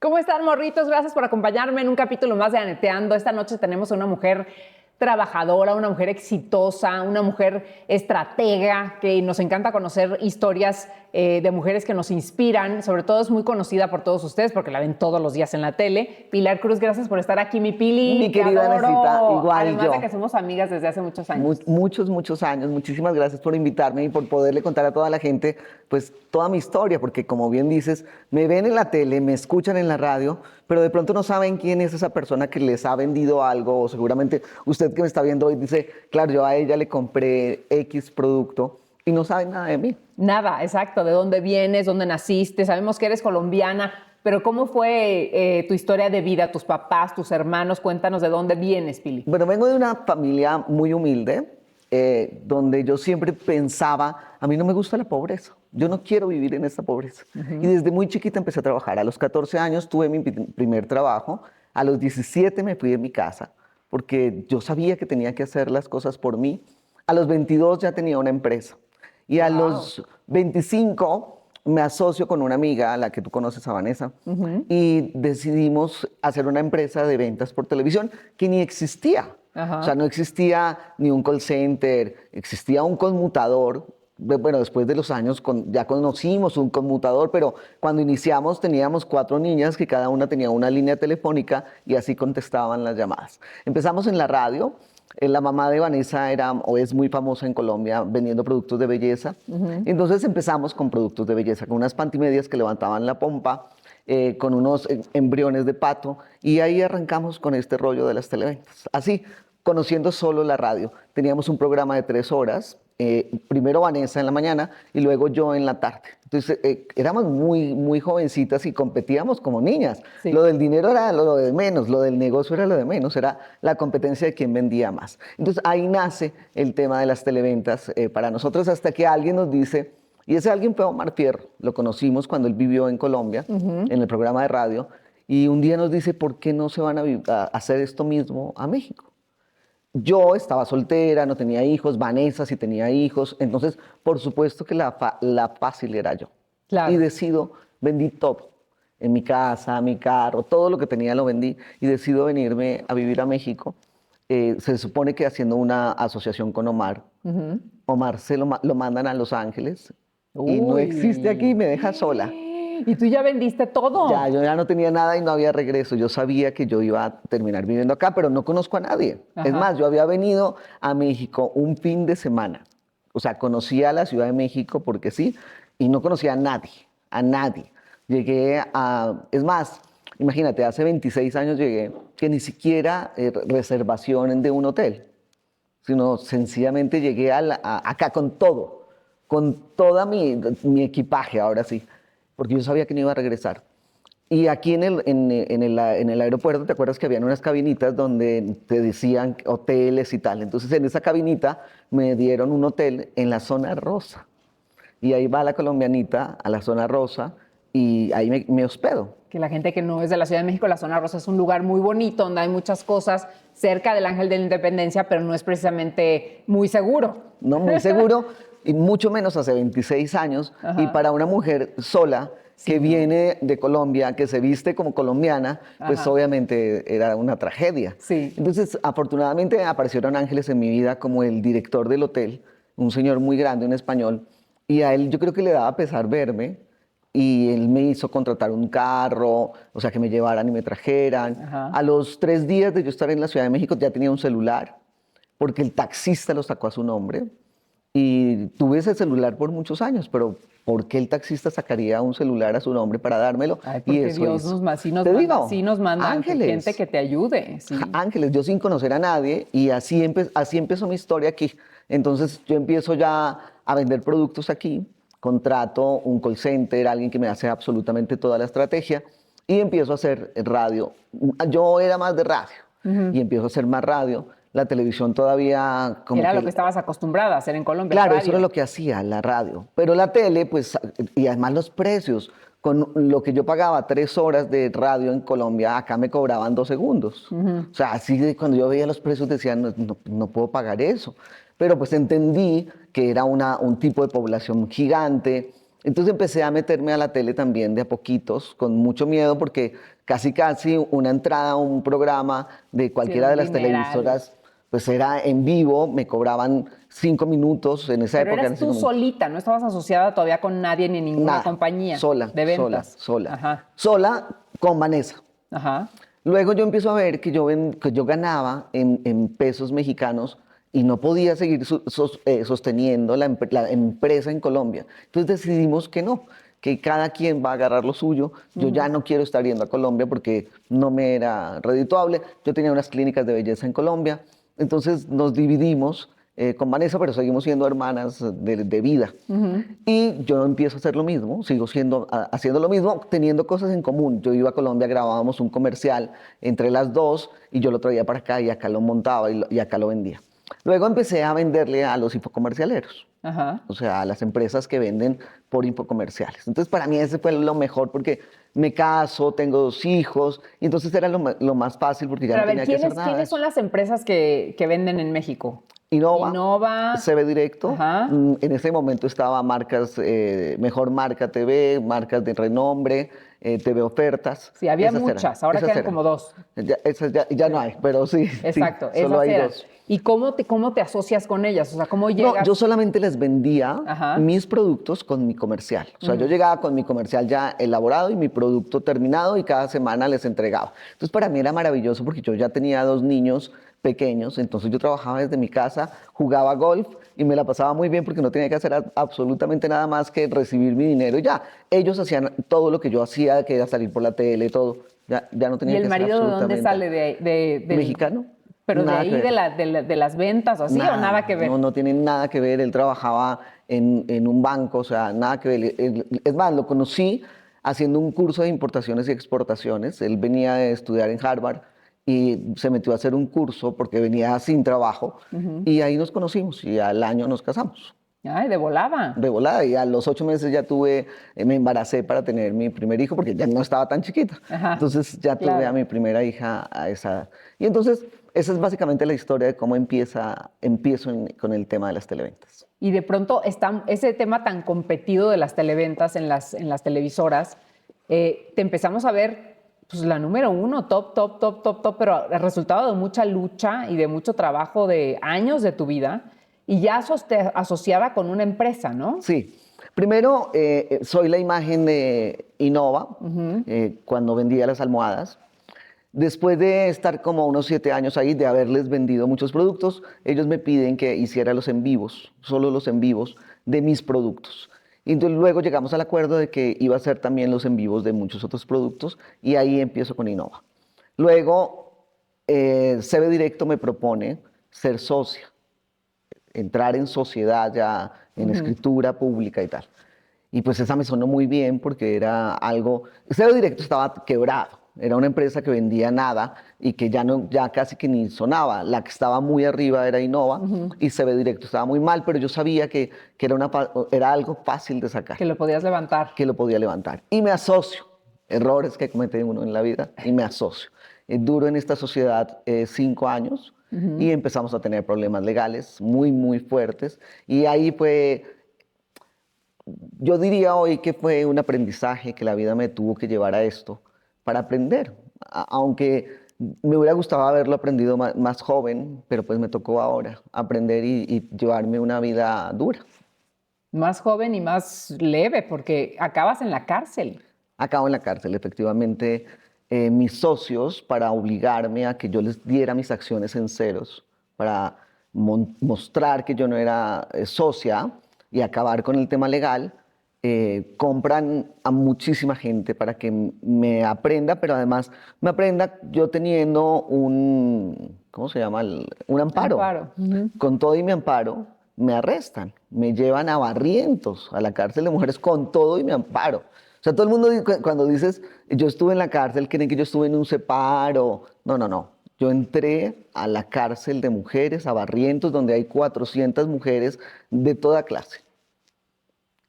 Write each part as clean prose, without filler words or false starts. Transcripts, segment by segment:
¿Cómo están, morritos? Gracias por acompañarme en un capítulo más de Aneteando. Esta noche tenemos a una mujer trabajadora, una mujer exitosa, una mujer estratega, que nos encanta conocer historias de mujeres que nos inspiran. Sobre todo es muy conocida por todos ustedes porque la ven todos los días en la tele. Pilar Cruz, gracias por estar aquí, mi Pili. Mi Te querida adoro. Necita, igual Además yo. de que somos amigas desde hace muchos años. Muchos años. Muchísimas gracias por invitarme y por poderle contar a toda la gente, pues, toda mi historia, porque como bien dices, me ven en la tele, me escuchan en la radio, pero de pronto no saben quién es esa persona que les ha vendido algo, o seguramente usted que me está viendo hoy dice, claro, yo a ella le compré X producto y no saben nada de mí. Nada, exacto. ¿De dónde vienes? ¿Dónde naciste? Sabemos que eres colombiana, pero ¿cómo fue tu historia de vida? ¿Tus papás, tus hermanos? Cuéntanos de dónde vienes, Pili. Bueno, vengo de una familia muy humilde, donde yo siempre pensaba, a mí no me gusta la pobreza, yo no quiero vivir en esta pobreza. Y desde muy chiquita empecé a trabajar. A los 14 años tuve mi primer trabajo, a los 17 me fui de mi casa, porque yo sabía que tenía que hacer las cosas por mí. A los 22 ya tenía una empresa. Y a los 25 me asocio con una amiga, a la que tú conoces, a Vanessa, y decidimos hacer una empresa de ventas por televisión que ni existía. Ajá. O sea, no existía ni un call center, existía un conmutador. Bueno, después de los años ya conocimos un conmutador, pero cuando iniciamos teníamos 4 niñas que cada una tenía una línea telefónica y así contestaban las llamadas. Empezamos en la radio. La mamá de Vanessa era o es muy famosa en Colombia vendiendo productos de belleza. Entonces empezamos con productos de belleza, con unas pantimedias que levantaban la pompa, con unos embriones de pato, y ahí arrancamos con este rollo de las televentas. Así, conociendo solo la radio. Teníamos un programa de 3 horas, primero Vanessa en la mañana y luego yo en la tarde. Entonces éramos muy jovencitas y competíamos como niñas. Sí. Lo del dinero era lo de menos, lo del negocio era lo de menos, era la competencia de quién vendía más. Entonces ahí nace el tema de las televentas para nosotros, hasta que alguien nos dice, y ese alguien fue Omar Fierro, lo conocimos cuando él vivió en Colombia, en el programa de radio, y un día nos dice, ¿por qué no se van a hacer esto mismo a México? Yo estaba soltera, no tenía hijos, Vanessa sí tenía hijos, entonces por supuesto que la fácil era yo. Claro. Y decido, vendí todo, en mi casa, mi carro, todo lo que tenía lo vendí y decido venirme a vivir a México. Se supone que haciendo una asociación con Omar, Omar lo mandan a Los Ángeles y no existe aquí y me deja sola. ¿Y tú ya vendiste todo? Ya, yo ya no tenía nada y no había regreso. Yo sabía que yo iba a terminar viviendo acá, pero no conozco a nadie. Ajá. Es más, yo había venido a México un fin de semana. O sea, conocía la Ciudad de México porque sí, y no conocía a nadie, a nadie. Llegué a... Es más, imagínate, hace 26 años llegué que ni siquiera reservación de un hotel, sino sencillamente llegué acá con todo, con toda mi equipaje, ahora sí, porque yo sabía que no iba a regresar. Y aquí en el aeropuerto, ¿te acuerdas que habían unas cabinitas donde te decían hoteles y tal? Entonces en esa cabinita me dieron un hotel en la zona rosa. Y ahí va la colombianita a la zona rosa y ahí me hospedo. Que la gente que no es de la Ciudad de México, la zona rosa es un lugar muy bonito, donde hay muchas cosas cerca del Ángel de la Independencia, pero no es precisamente muy seguro. No muy seguro, y mucho menos hace 26 años. Ajá. Y para una mujer sola que viene de Colombia, que se viste como colombiana, pues Ajá. obviamente era una tragedia. Sí. Entonces, afortunadamente aparecieron ángeles en mi vida, como el director del hotel, un señor muy grande, un español, y a él yo creo que le daba pesar verme, y él me hizo contratar un carro, o sea, que me llevaran y me trajeran. Ajá. A los 3 días de yo estar en la Ciudad de México ya tenía un celular, porque el taxista lo sacó a su nombre. Y tuve ese celular por muchos años, pero ¿por qué el taxista sacaría un celular a su nombre para dármelo? Ay, porque Y eso Dios hizo. sí nos manda ángeles. gente que te ayude. Sí. Ángeles, yo sin conocer a nadie, y así empezó mi historia aquí. Entonces yo empiezo ya a vender productos aquí, contrato un call center, alguien que me hace absolutamente toda la estrategia, y empiezo a hacer radio. Yo era más de radio, y empiezo a hacer más radio. La televisión todavía como Era que... lo que estabas acostumbrada a hacer en Colombia. Claro, radio. eso era lo que hacía, la radio. Pero la tele, pues, y además los precios, con lo que yo pagaba 3 horas de radio en Colombia, acá me cobraban 2 segundos. O sea, así de cuando yo veía los precios decía, no puedo pagar eso. Pero pues entendí que era un tipo de población gigante. Entonces empecé a meterme a la tele también de a poquitos, con mucho miedo, porque Casi, casi una entrada a un programa de cualquiera de las dineral. televisoras, pues era en vivo, me cobraban 5 minutos, en esa Pero época eras eran tú 5 minutos. solita, no estabas asociada todavía con nadie ni ninguna Nada, compañía sola, de sola, ventas. sola. Ajá, Sola con Vanessa. ajá. Luego yo empiezo a ver que que yo ganaba en pesos mexicanos y no podía seguir sosteniendo la empresa en Colombia. Entonces decidimos que no, que cada quien va a agarrar lo suyo. Yo ya no quiero estar yendo a Colombia porque no me era redituable. Yo tenía unas clínicas de belleza en Colombia. Entonces nos dividimos con Vanessa, pero seguimos siendo hermanas de vida. Y yo empiezo a hacer lo mismo, sigo haciendo lo mismo, teniendo cosas en común. Yo iba a Colombia, grabábamos un comercial entre las dos y yo lo traía para acá y acá lo montaba y acá lo vendía. Luego empecé a venderle a los infocomercialeros, Ajá. o sea, a las empresas que venden por infocomerciales. Entonces, para mí ese fue lo mejor porque me caso, tengo 2 hijos, y entonces era lo más fácil porque ya Pero no a ver, tenía que hacer nada de ¿quiénes son eso. las empresas que venden en México? Innova, Innova. CB Directo. Ajá. En ese momento estaba marcas, Mejor Marca TV, marcas de renombre, TV Ofertas. Sí, había Esas eran, muchas, ahora esas quedan eran. como dos. Esas ya no hay, pero sí, sí, Exacto, solo esas hay eran. 2. ¿Y cómo te asocias con ellas? O sea, ¿cómo No, yo llegas? solamente les vendía Ajá. mis productos con mi comercial. O sea, yo llegaba con mi comercial ya elaborado y mi producto terminado y cada semana les entregaba. Entonces, para mí era maravilloso porque yo ya tenía 2 niños pequeños, entonces yo trabajaba desde mi casa, jugaba golf y me la pasaba muy bien porque no tenía que hacer absolutamente nada más que recibir mi dinero y ya. Ellos hacían todo lo que yo hacía, que era salir por la tele, todo. Ya no ¿Y tenía el que hacer marido de dónde absolutamente sale? nada. Del, ¿Mexicano? ¿pero de Nada que ahí, ver. de las ventas o así, o nada Nada, que no, ver? no tiene nada que ver. Él trabajaba en un banco, o sea, nada que ver. Es más, lo conocí haciendo un curso de importaciones y exportaciones. Él venía de estudiar en Harvard y se metió a hacer un curso porque venía sin trabajo. Y ahí nos conocimos y al año nos casamos. Ay, de volada. De volada, y a los 8 meses ya me embaracé para tener mi primer hijo porque ya no estaba tan chiquita. Ajá, Entonces ya tuve a claro. mi primera hija a esa edad. Y entonces esa es básicamente la historia de cómo empiezo con el tema de las televentas. Y de pronto está ese tema tan competido de las televentas en las televisoras, te empezamos a ver pues, la número uno, top, top, top, top, top, pero el resultado de mucha lucha y de mucho trabajo de años de tu vida y ya asociada con una empresa, ¿no? Sí, primero soy la imagen de Innova cuando vendía las almohadas. Después de estar como unos 7 años ahí, de haberles vendido muchos productos, ellos me piden que hiciera los en vivos, solo los en vivos de mis productos. Y entonces luego llegamos al acuerdo de que iba a hacer también los en vivos de muchos otros productos y ahí empiezo con Innova. Luego, CB Directo me propone ser socia, entrar en sociedad ya, en escritura pública y tal. Y pues esa me sonó muy bien porque era algo, Cero Directo estaba quebrado, era una empresa que vendía nada y que ya casi que ni sonaba. La que estaba muy arriba era Innova y CB Directo estaba muy mal, pero yo sabía que era algo fácil de sacar, Que lo podías levantar. que lo podía levantar. Y me asocio, errores que comete uno en la vida, y me asocio. Duro en esta sociedad 5 años y empezamos a tener problemas legales muy, muy fuertes. Y ahí fue yo diría hoy que fue un aprendizaje que la vida me tuvo que llevar a esto para aprender, aunque me hubiera gustado haberlo aprendido más joven, pero pues me tocó ahora aprender y llevarme una vida dura. Más joven y más leve, porque acabas en la cárcel. Acabo en la cárcel, efectivamente, mis socios para obligarme a que yo les diera mis acciones en ceros, para mostrar que yo no era socia y acabar con el tema legal, compran a muchísima gente para que me aprenda, pero además me aprenda yo teniendo ¿cómo se llama? Un amparo. Amparo. Con todo y mi amparo, me arrestan, me llevan a Barrientos, a la cárcel de mujeres, con todo y mi amparo. O sea, todo el mundo cuando dices, yo estuve en la cárcel, creen que yo estuve en un separo. No, no, no. Yo entré a la cárcel de mujeres, a Barrientos, donde hay 400 mujeres de toda clase.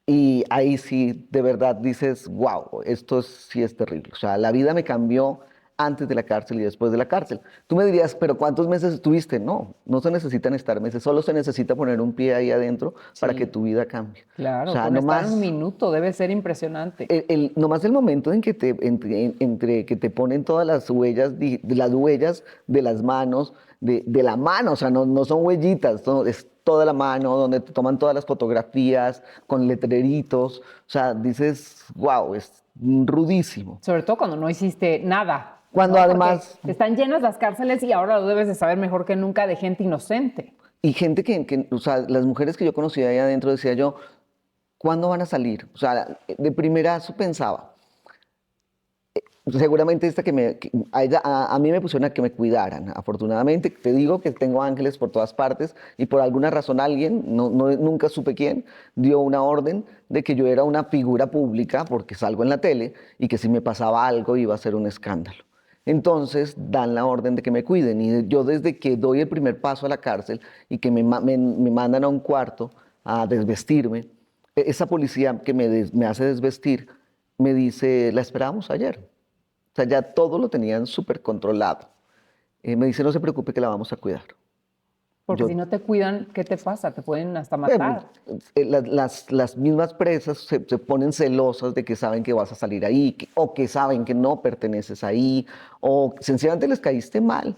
Y ahí sí, de verdad dices, wow, sí es terrible. O sea, la vida me cambió antes de la cárcel y después de la cárcel. Tú me dirías, pero ¿cuántos meses estuviste? No, no se necesitan estar meses, solo se necesita poner un pie ahí adentro para que Sí, tu vida cambie. O claro, sea, con estar un nomás minuto debe ser impresionante. nomás el momento en que entre que te ponen todas las huellas de las manos, de la mano, o sea, no son huellitas, es toda la mano, donde te toman todas las fotografías con letreritos, o sea, dices, wow, es rudísimo. Sobre todo cuando no hiciste nada, Cuando ¿no? Porque además, están llenas las cárceles y ahora lo debes de saber mejor que nunca de gente inocente. y gente o sea, las mujeres que yo conocía ahí adentro, decía yo, ¿cuándo van a salir? O sea, de primerazo pensaba, seguramente a mí me pusieron a que me cuidaran. Afortunadamente, te digo que tengo ángeles por todas partes y por alguna razón alguien, nunca supe quién, dio una orden de que yo era una figura pública porque salgo en la tele y que si me pasaba algo iba a ser un escándalo. Entonces dan la orden de que me cuiden y yo desde que doy el primer paso a la cárcel y que me mandan a un cuarto a desvestirme, esa policía que me hace desvestir me dice, la esperábamos ayer. O sea, ya todo lo tenían súper controlado. Me dice, no se preocupe que la vamos a cuidar. Porque Yo, si no te cuidan, ¿qué te pasa? Te pueden hasta bueno, matar. las mismas presas se ponen celosas de que saben que vas a salir ahí, o que saben que no perteneces ahí, o sencillamente les caíste mal,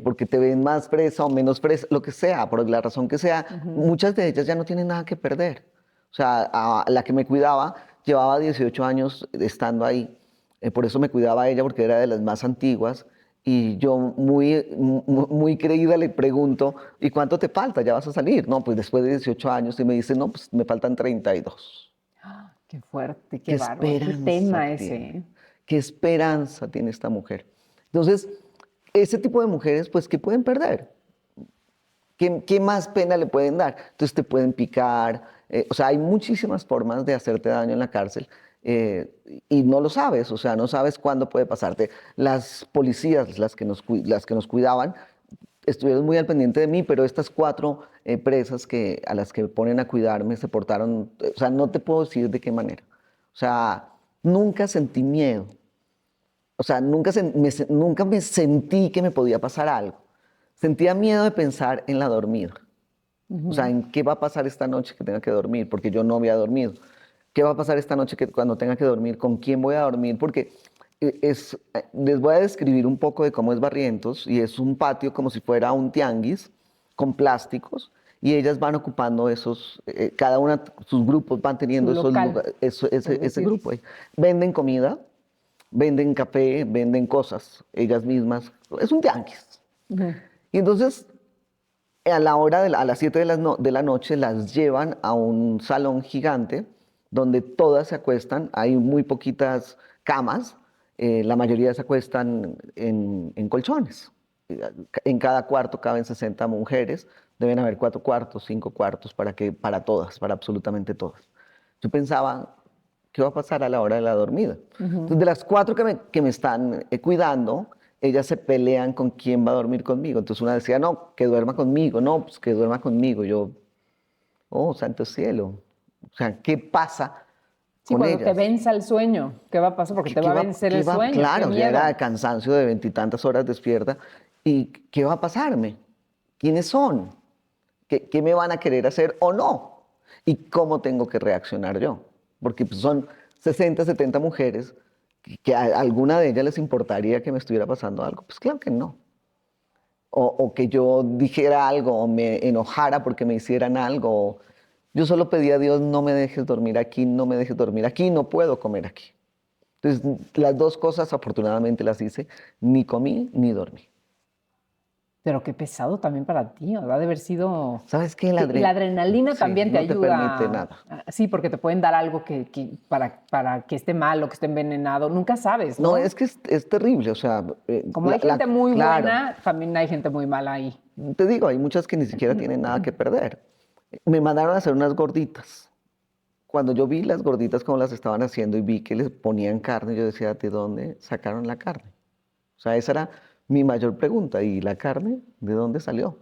porque te ven más presa o menos presa, lo que sea, por la razón que sea. Muchas de ellas ya no tienen nada que perder. O sea, a la que me cuidaba llevaba 18 años estando ahí. Por eso me cuidaba a ella, porque era de las más antiguas. Y yo muy creída le pregunto, ¿y cuánto te falta? ¿Ya vas a salir? No, pues después de 18 años y me dice, no, pues me faltan 32. Qué fuerte, ¿Qué qué bárbaro, qué esperanza tema ese, tiene? ¿eh? ¿Qué esperanza tiene esta mujer? Entonces, ese tipo de mujeres, pues, ¿qué pueden perder? ¿Qué más pena le pueden dar? Entonces te pueden picar, o sea, hay muchísimas formas de hacerte daño en la cárcel eh, y no lo sabes, o sea, no sabes cuándo puede pasarte. Las policías, las que nos cuidaban, estuvieron muy al pendiente de mí, pero estas cuatro presas a las que ponen a cuidarme se portaron, o sea, no te puedo decir de qué manera. O sea, nunca sentí miedo. O sea, nunca me sentí que me podía pasar algo. Sentía miedo de pensar en la dormida. O sea, en qué va a pasar esta noche que tenga que dormir, porque yo no había dormido. ¿Qué va a pasar esta noche cuando tenga que dormir? ¿Con quién voy a dormir? Porque les voy a describir un poco de cómo es Barrientos y es un patio como si fuera un tianguis con plásticos y ellas van ocupando cada una, sus grupos van Su teniendo esos local, lugares, por ese decir. grupo ahí. Venden comida, venden café, venden cosas, ellas mismas. Es un tianguis. Y entonces a las 7 de la noche las llevan a un salón gigante donde todas se acuestan, hay muy poquitas camas, la mayoría se acuestan en colchones. En cada cuarto caben 60 mujeres, deben haber 4 cuartos, 5 cuartos para todas, para absolutamente todas. Yo pensaba, ¿qué va a pasar a la hora de la dormida? Entonces, de las cuatro que me están cuidando, ellas se pelean con quién va a dormir conmigo. Entonces una decía, no, que duerma conmigo, no, pues que duerma conmigo. Yo, oh, santo cielo. O sea, ¿qué pasa Sí, con cuando te ellas? venza el sueño, ¿qué va a pasar? Porque te va a vencer el sueño, qué Claro, ya era miedo. de cansancio de 20 y tantas horas despierta. ¿Y qué va a pasarme? ¿Quiénes son? ¿Qué me van a querer hacer o no? ¿Y cómo tengo que reaccionar yo? Porque pues, son 60, 70 mujeres que a alguna de ellas les importaría que me estuviera pasando algo. Pues claro que no. O que yo dijera algo o me enojara porque me hicieran algo. Yo solo pedía a Dios, no me dejes dormir aquí, no me dejes dormir aquí, no puedo comer aquí. Entonces, las dos cosas afortunadamente las hice, ni comí ni dormí. Pero qué pesado también para ti, ¿verdad? De haber sido... ¿Sabes qué? Y la adrenalina Sí, también te no te permite ayuda. nada. Sí, porque te pueden dar algo para que esté mal o que esté envenenado. Nunca sabes, No, ¿no? es que es terrible, o sea, Como hay gente muy claro, buena, también hay gente muy mala ahí. te digo, hay muchas que ni siquiera tienen nada que perder. Me mandaron a hacer unas gorditas. Cuando yo vi las gorditas como las estaban haciendo y vi que les ponían carne, yo decía, ¿de dónde sacaron la carne? O sea, esa era mi mayor pregunta. ¿Y la carne de dónde salió?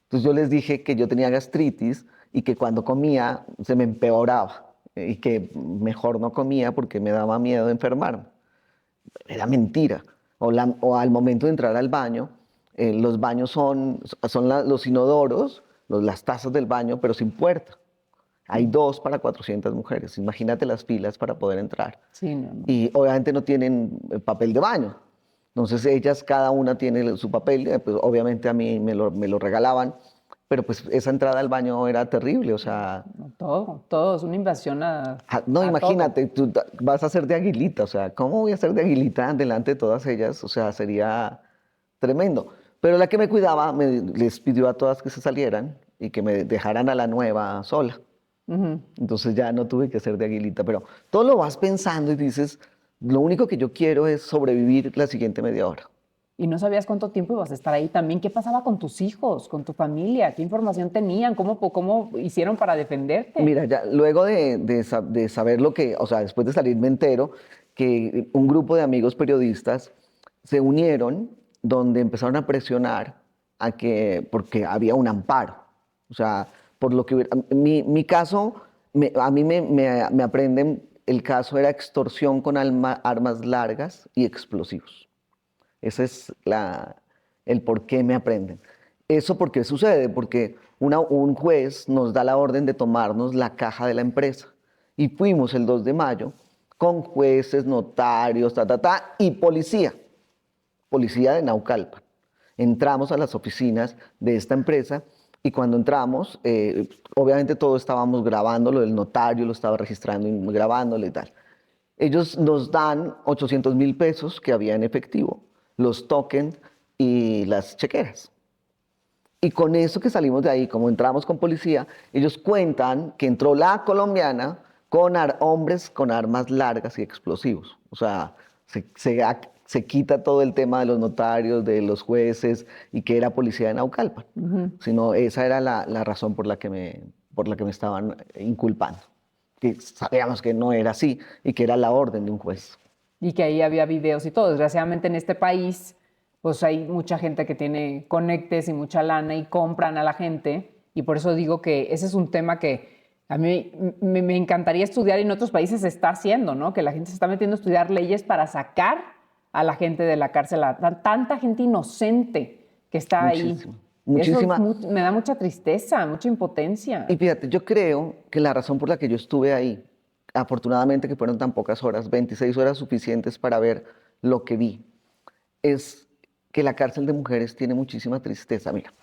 Entonces yo les dije que yo tenía gastritis y que cuando comía se me empeoraba y que mejor no comía porque me daba miedo de enfermarme. Era mentira. o al momento de entrar al baño, los baños son los inodoros, las tazas del baño, pero sin puerta. Hay 2 para 400 mujeres. Imagínate las filas para poder entrar. Sí, no, no. Y obviamente no tienen papel de baño. Entonces ellas, cada una tiene su papel, pues obviamente a mí me lo regalaban, pero pues esa entrada al baño era terrible, o sea, No, todo, es una invasión no, a todo. imagínate, tú vas a ser de Aguilita, o sea, ¿cómo voy a ser de Aguilita delante de todas ellas? O sea, sería tremendo. Pero la que me cuidaba les pidió a todas que se salieran y que me dejaran a la nueva sola. Ujú. Entonces ya no tuve que ser de Aguilita, pero todo lo vas pensando y dices, lo único que yo quiero es sobrevivir la siguiente media hora. Y no sabías cuánto tiempo ibas a estar ahí también. ¿Qué pasaba con tus hijos, con tu familia? ¿Qué información tenían? ¿Cómo hicieron para defenderte? Mira, ya luego de saber lo que, o sea, después de salir me entero que un grupo de amigos periodistas se unieron donde empezaron a presionar porque había un amparo. O sea, por lo que mi caso, a mí me aprenden, el caso era extorsión con armas largas y explosivos. Ese es el por qué me aprenden. ¿Eso por qué sucede? Porque un juez nos da la orden de tomarnos la caja de la empresa. Y fuimos el 2 de mayo con jueces, notarios, y policía de Naucalpan. Entramos a las oficinas de esta empresa y cuando entramos, obviamente todo estábamos grabándolo, el notario lo estaba registrando y grabándolo y tal. Ellos nos dan 800.000 pesos que había en efectivo, los tokens y las chequeras. Y con eso que salimos de ahí, como entramos con policía, ellos cuentan que entró la colombiana con hombres con armas largas y explosivos. O sea, se quita todo el tema de los notarios, de los jueces y que era policía de Naucalpan. Sino esa era la razón por la que me estaban inculpando. Que sabíamos que no era así y que era la orden de un juez. Y que ahí había videos y todo. Desgraciadamente en este país, pues hay mucha gente que tiene conectes y mucha lana y compran a la gente. Y por eso digo que ese es un tema que a mí me encantaría estudiar y en otros países se está haciendo, ¿no? Que la gente se está metiendo a estudiar leyes para sacar a la gente de la cárcel, a tanta gente inocente que está ahí. Muchísimo. Eso Muchísima. me da mucha tristeza, mucha impotencia. Y fíjate, yo creo que la razón por la que yo estuve ahí, afortunadamente que fueron tan pocas horas, 26 horas suficientes para ver lo que vi, es que la cárcel de mujeres tiene muchísima tristeza. Mira,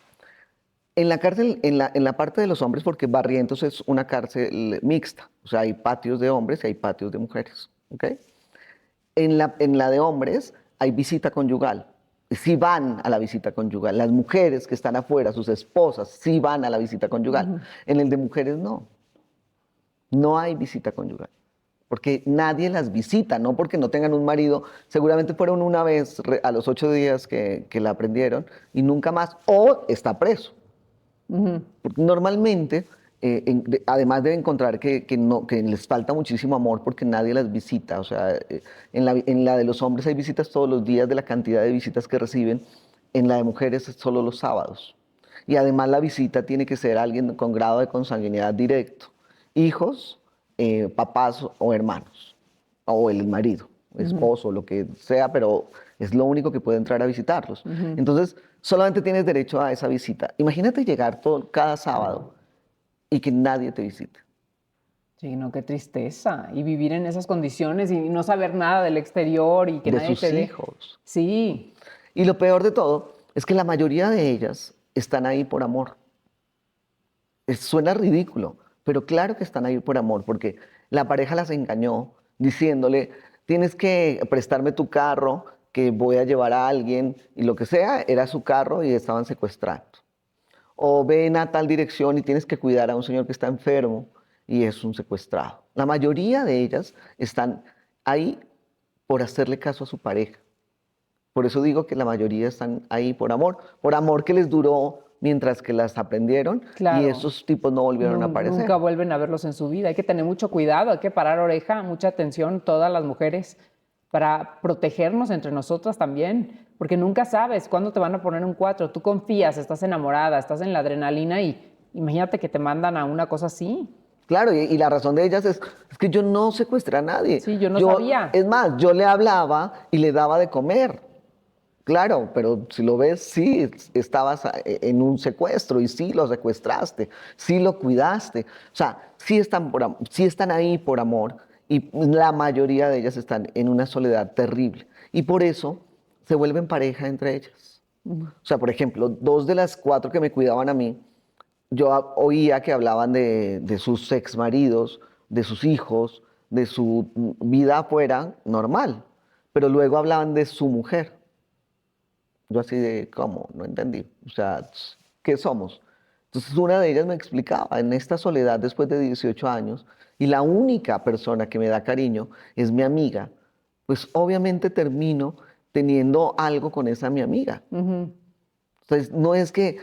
en la cárcel, en la parte de los hombres, porque Barrientos es una cárcel mixta, o sea, hay patios de hombres y hay patios de mujeres, ¿ok? En la de hombres hay visita conyugal. Sí van a la visita conyugal. Las mujeres que están afuera, sus esposas, sí van a la visita conyugal. En el de mujeres no. No hay visita conyugal. Porque nadie las visita, no porque no tengan un marido. Seguramente fueron una vez a los 8 días que la prendieron y nunca más. O está preso. Porque normalmente, además de encontrar que les falta muchísimo amor porque nadie las visita, o sea, en la de los hombres hay visitas todos los días de la cantidad de visitas que reciben, en la de mujeres es solo los sábados. Y además la visita tiene que ser alguien con grado de consanguinidad directo, hijos, papás o hermanos, o el marido, esposo, lo que sea, pero es lo único que puede entrar a visitarlos. Entonces, solamente tienes derecho a esa visita. Imagínate llegar cada sábado y que nadie te visite. Sí, no, qué tristeza. Y vivir en esas condiciones y no saber nada del exterior y que De nadie sus te dé. hijos. Sí, Y lo peor de todo es que la mayoría de ellas están ahí por amor. Suena ridículo, pero claro que están ahí por amor, porque la pareja las engañó diciéndole, tienes que prestarme tu carro, que voy a llevar a alguien, y lo que sea, era su carro y estaban secuestrando. O ven a tal dirección y tienes que cuidar a un señor que está enfermo y es un secuestrado. La mayoría de ellas están ahí por hacerle caso a su pareja. Por eso digo que la mayoría están ahí por amor que les duró mientras que las aprendieron y claro. esos tipos no volvieron a aparecer. Nunca vuelven a verlos en su vida. Hay que tener mucho cuidado, hay que parar oreja, mucha atención, todas las mujeres, para protegernos entre nosotras también, porque nunca sabes cuándo te van a poner un 4. Tú confías, estás enamorada, estás en la adrenalina y imagínate que te mandan a una cosa así. Claro, y la razón de ellas es que yo no secuestré a nadie. Sí, yo no sabía. Es más, yo le hablaba y le daba de comer. Claro, pero si lo ves, sí, estabas en un secuestro y sí lo secuestraste, sí lo cuidaste. O sea, sí están ahí por amor y la mayoría de ellas están en una soledad terrible. Y por eso se vuelven pareja entre ellas. O sea, por ejemplo, dos de las cuatro que me cuidaban a mí, yo oía que hablaban de sus exmaridos, de sus hijos, de su vida afuera normal, pero luego hablaban de su mujer. Yo así de, ¿cómo? No entendí. O sea, ¿qué somos? Entonces una de ellas me explicaba, en esta soledad después de 18 años, y la única persona que me da cariño es mi amiga, pues obviamente termino teniendo algo con esa mi amiga. Ujú. Entonces no es que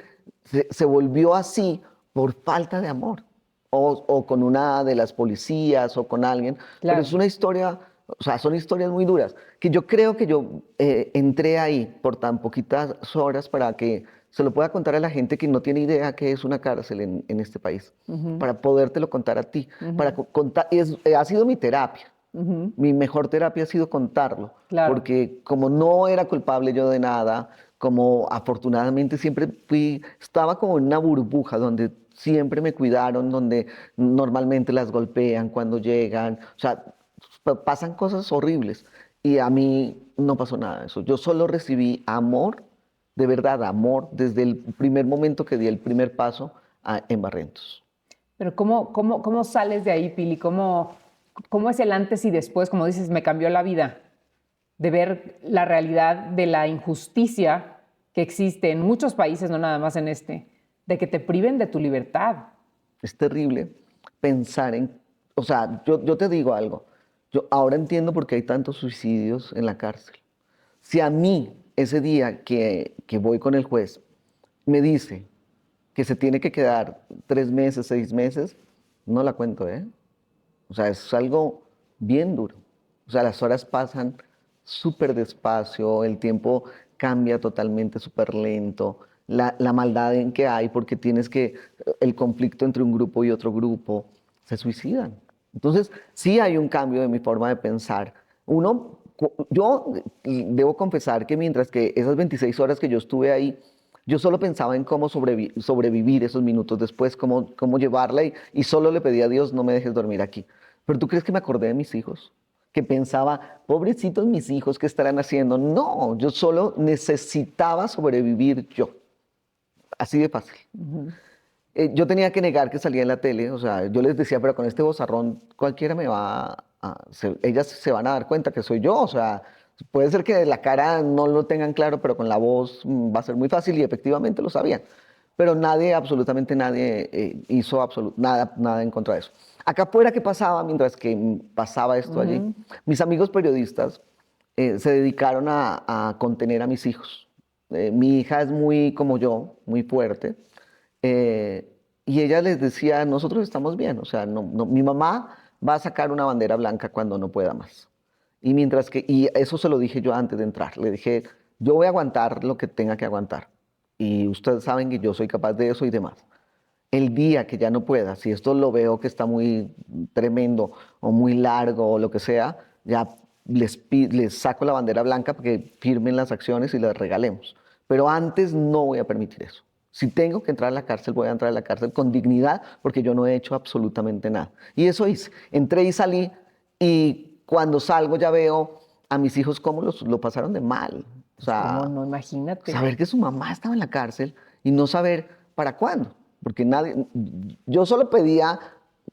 se volvió así por falta de amor, o con una de las policías, o con alguien, pero es Claro. una historia, o sea, son historias muy duras, que yo creo que yo entré ahí por tan poquitas horas para que se lo pueda contar a la gente que no tiene idea qué es una cárcel en este país, Ujú, para podértelo contar a ti, para ujú, contar, ha sido mi terapia. ujú. Mi mejor terapia ha sido contarlo, Claro. porque como no era culpable yo de nada, como afortunadamente siempre estaba como en una burbuja donde siempre me cuidaron, donde normalmente las golpean cuando llegan, o sea, pasan cosas horribles y a mí no pasó nada de eso. Yo solo recibí amor, de verdad, amor, desde el primer momento que di el primer paso en Barrientos. Pero ¿cómo sales de ahí, Pili? ¿Cómo es el antes y después? Como dices, me cambió la vida de ver la realidad de la injusticia que existe en muchos países, no nada más en este, de que te priven de tu libertad. Es terrible pensar en, o sea, yo te digo algo, yo ahora entiendo por qué hay tantos suicidios en la cárcel. Si a mí ese día que voy con el juez me dice que se tiene que quedar 3 meses, 6 meses, no la cuento, ¿eh? O sea, es algo bien duro. O sea, las horas pasan súper despacio, el tiempo cambia totalmente súper lento, la maldad en que hay, porque tienes que, el conflicto entre un grupo y otro grupo, se suicidan. Entonces, sí hay un cambio de mi forma de pensar. Yo debo confesar que mientras que esas 26 horas que yo estuve ahí, yo solo pensaba en cómo sobrevivir esos minutos después, cómo llevarla y solo le pedí a Dios, no me dejes dormir aquí. Pero ¿tú crees que me acordé de mis hijos? Que pensaba, pobrecitos mis hijos, ¿qué estarán haciendo? No, yo solo necesitaba sobrevivir yo. Así de fácil. Ujú. Yo tenía que negar que salía en la tele, o sea, yo les decía, pero con este vozarrón cualquiera me va ellas se van a dar cuenta que soy yo, o sea, puede ser que de la cara no lo tengan claro, pero con la voz va a ser muy fácil y efectivamente lo sabían. Pero nadie, absolutamente nadie hizo nada, nada en contra de eso. Acá afuera, ¿qué pasaba mientras que pasaba esto allí? Ujú. Mis amigos periodistas se dedicaron a contener a mis hijos. Mi hija es muy como yo, muy fuerte. eh, y ella les decía, nosotros estamos bien, o sea, mi mamá va a sacar una bandera blanca cuando no pueda más. Y eso se lo dije yo antes de entrar, le dije, yo voy a aguantar lo que tenga que aguantar. Y ustedes saben que yo soy capaz de eso y demás. El día que ya no pueda, si esto lo veo que está muy tremendo o muy largo o lo que sea, ya les saco la bandera blanca para que firmen las acciones y las regalemos. Pero antes no voy a permitir eso. Si tengo que entrar a la cárcel, voy a entrar a la cárcel con dignidad porque yo no he hecho absolutamente nada. Y eso hice. Entré y salí y cuando salgo ya veo a mis hijos cómo lo pasaron de mal. O Pues cómo sea, no, imagínate. saber que su mamá estaba en la cárcel y no saber para cuándo. Porque nadie, yo solo pedía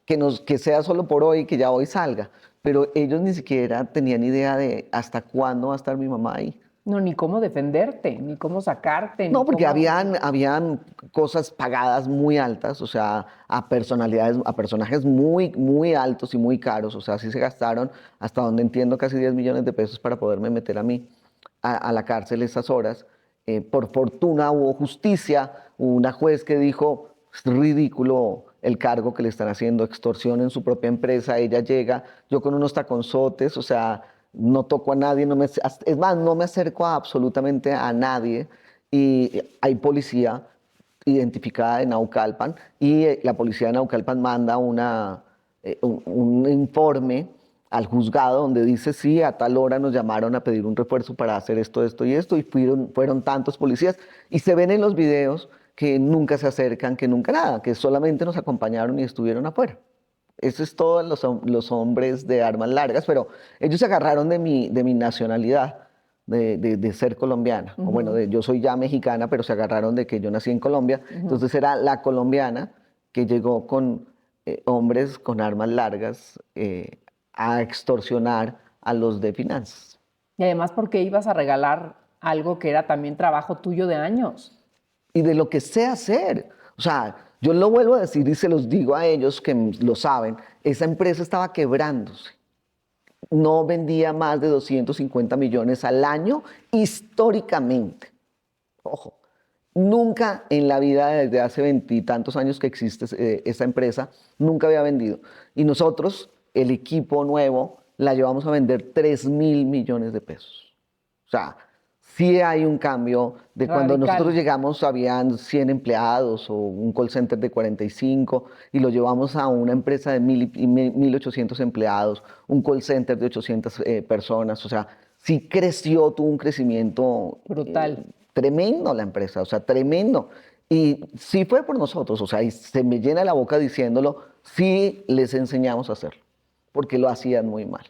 que sea solo por hoy, que ya hoy salga. Pero ellos ni siquiera tenían idea de hasta cuándo va a estar mi mamá ahí. No, ni cómo defenderte, ni cómo sacarte, ni No, porque cómo... habían cosas pagadas muy altas, o sea, a personalidades, a personajes muy, muy altos y muy caros, o sea, sí se gastaron, hasta donde entiendo, casi 10 millones de pesos para poderme meter a mí a la cárcel esas horas. Por fortuna hubo justicia, hubo una juez que dijo, es ridículo el cargo que le están haciendo, extorsión en su propia empresa, ella llega, yo con unos taconzotes, o sea, no toco a nadie, es más, no me acerco absolutamente a nadie y hay policía identificada de Naucalpan y la policía de Naucalpan manda un informe al juzgado donde dice, sí, a tal hora nos llamaron a pedir un refuerzo para hacer esto, esto y esto, y fueron tantos policías. Y se ven en los videos que nunca se acercan, que nunca nada, que solamente nos acompañaron y estuvieron afuera. Eso es todo los hombres de armas largas, pero ellos se agarraron de mi nacionalidad, de ser colombiana. O bueno, yo soy ya mexicana, pero se agarraron de que yo nací en Colombia. Entonces era la colombiana que llegó con hombres con armas largas a extorsionar a los de finanzas. Y además, ¿por qué ibas a regalar algo que era también trabajo tuyo de años? Y de lo que sé hacer. O sea, yo lo vuelvo a decir y se los digo a ellos que lo saben, esa empresa estaba quebrándose. No vendía más de 250 millones al año históricamente. Ojo, nunca en la vida desde hace veintitantos años que existe esa empresa, nunca había vendido. Y nosotros, el equipo nuevo, la llevamos a vender 3.000 millones de pesos. O sea, sí hay un cambio de cuando Radical. nosotros llegamos habían 100 empleados o un call center de 45 y lo llevamos a una empresa de 1.800 empleados, un call center de 800 personas. O sea, sí creció, tuvo un crecimiento Brutal. tremendo la empresa, o sea, tremendo. Y sí fue por nosotros, o sea, y se me llena la boca diciéndolo, sí les enseñamos a hacerlo, porque lo hacían muy mal.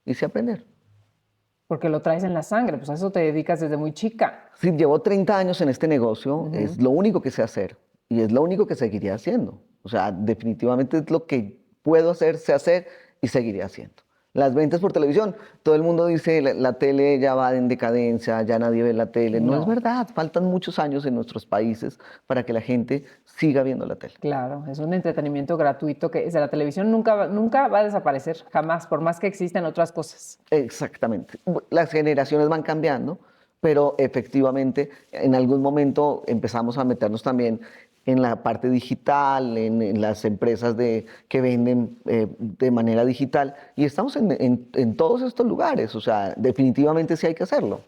Y se aprender. Porque lo traes en la sangre, pues a eso te dedicas desde muy chica. Sí, llevo 30 años en este negocio, es lo único que sé hacer y es lo único que seguiré haciendo. O sea, definitivamente es lo que puedo hacer, sé hacer y seguiré haciendo. Las ventas por televisión, todo el mundo dice la tele ya va en decadencia, ya nadie ve la tele. No es verdad, faltan muchos años en nuestros países para que la gente siga viendo la tele. Claro, es un entretenimiento gratuito que la televisión nunca va a desaparecer, jamás, por más que existan otras cosas. Exactamente. Las generaciones van cambiando, pero efectivamente en algún momento empezamos a meternos también en la parte digital, en las empresas que venden de manera digital y estamos en todos estos lugares, o sea, definitivamente sí hay que hacerlo.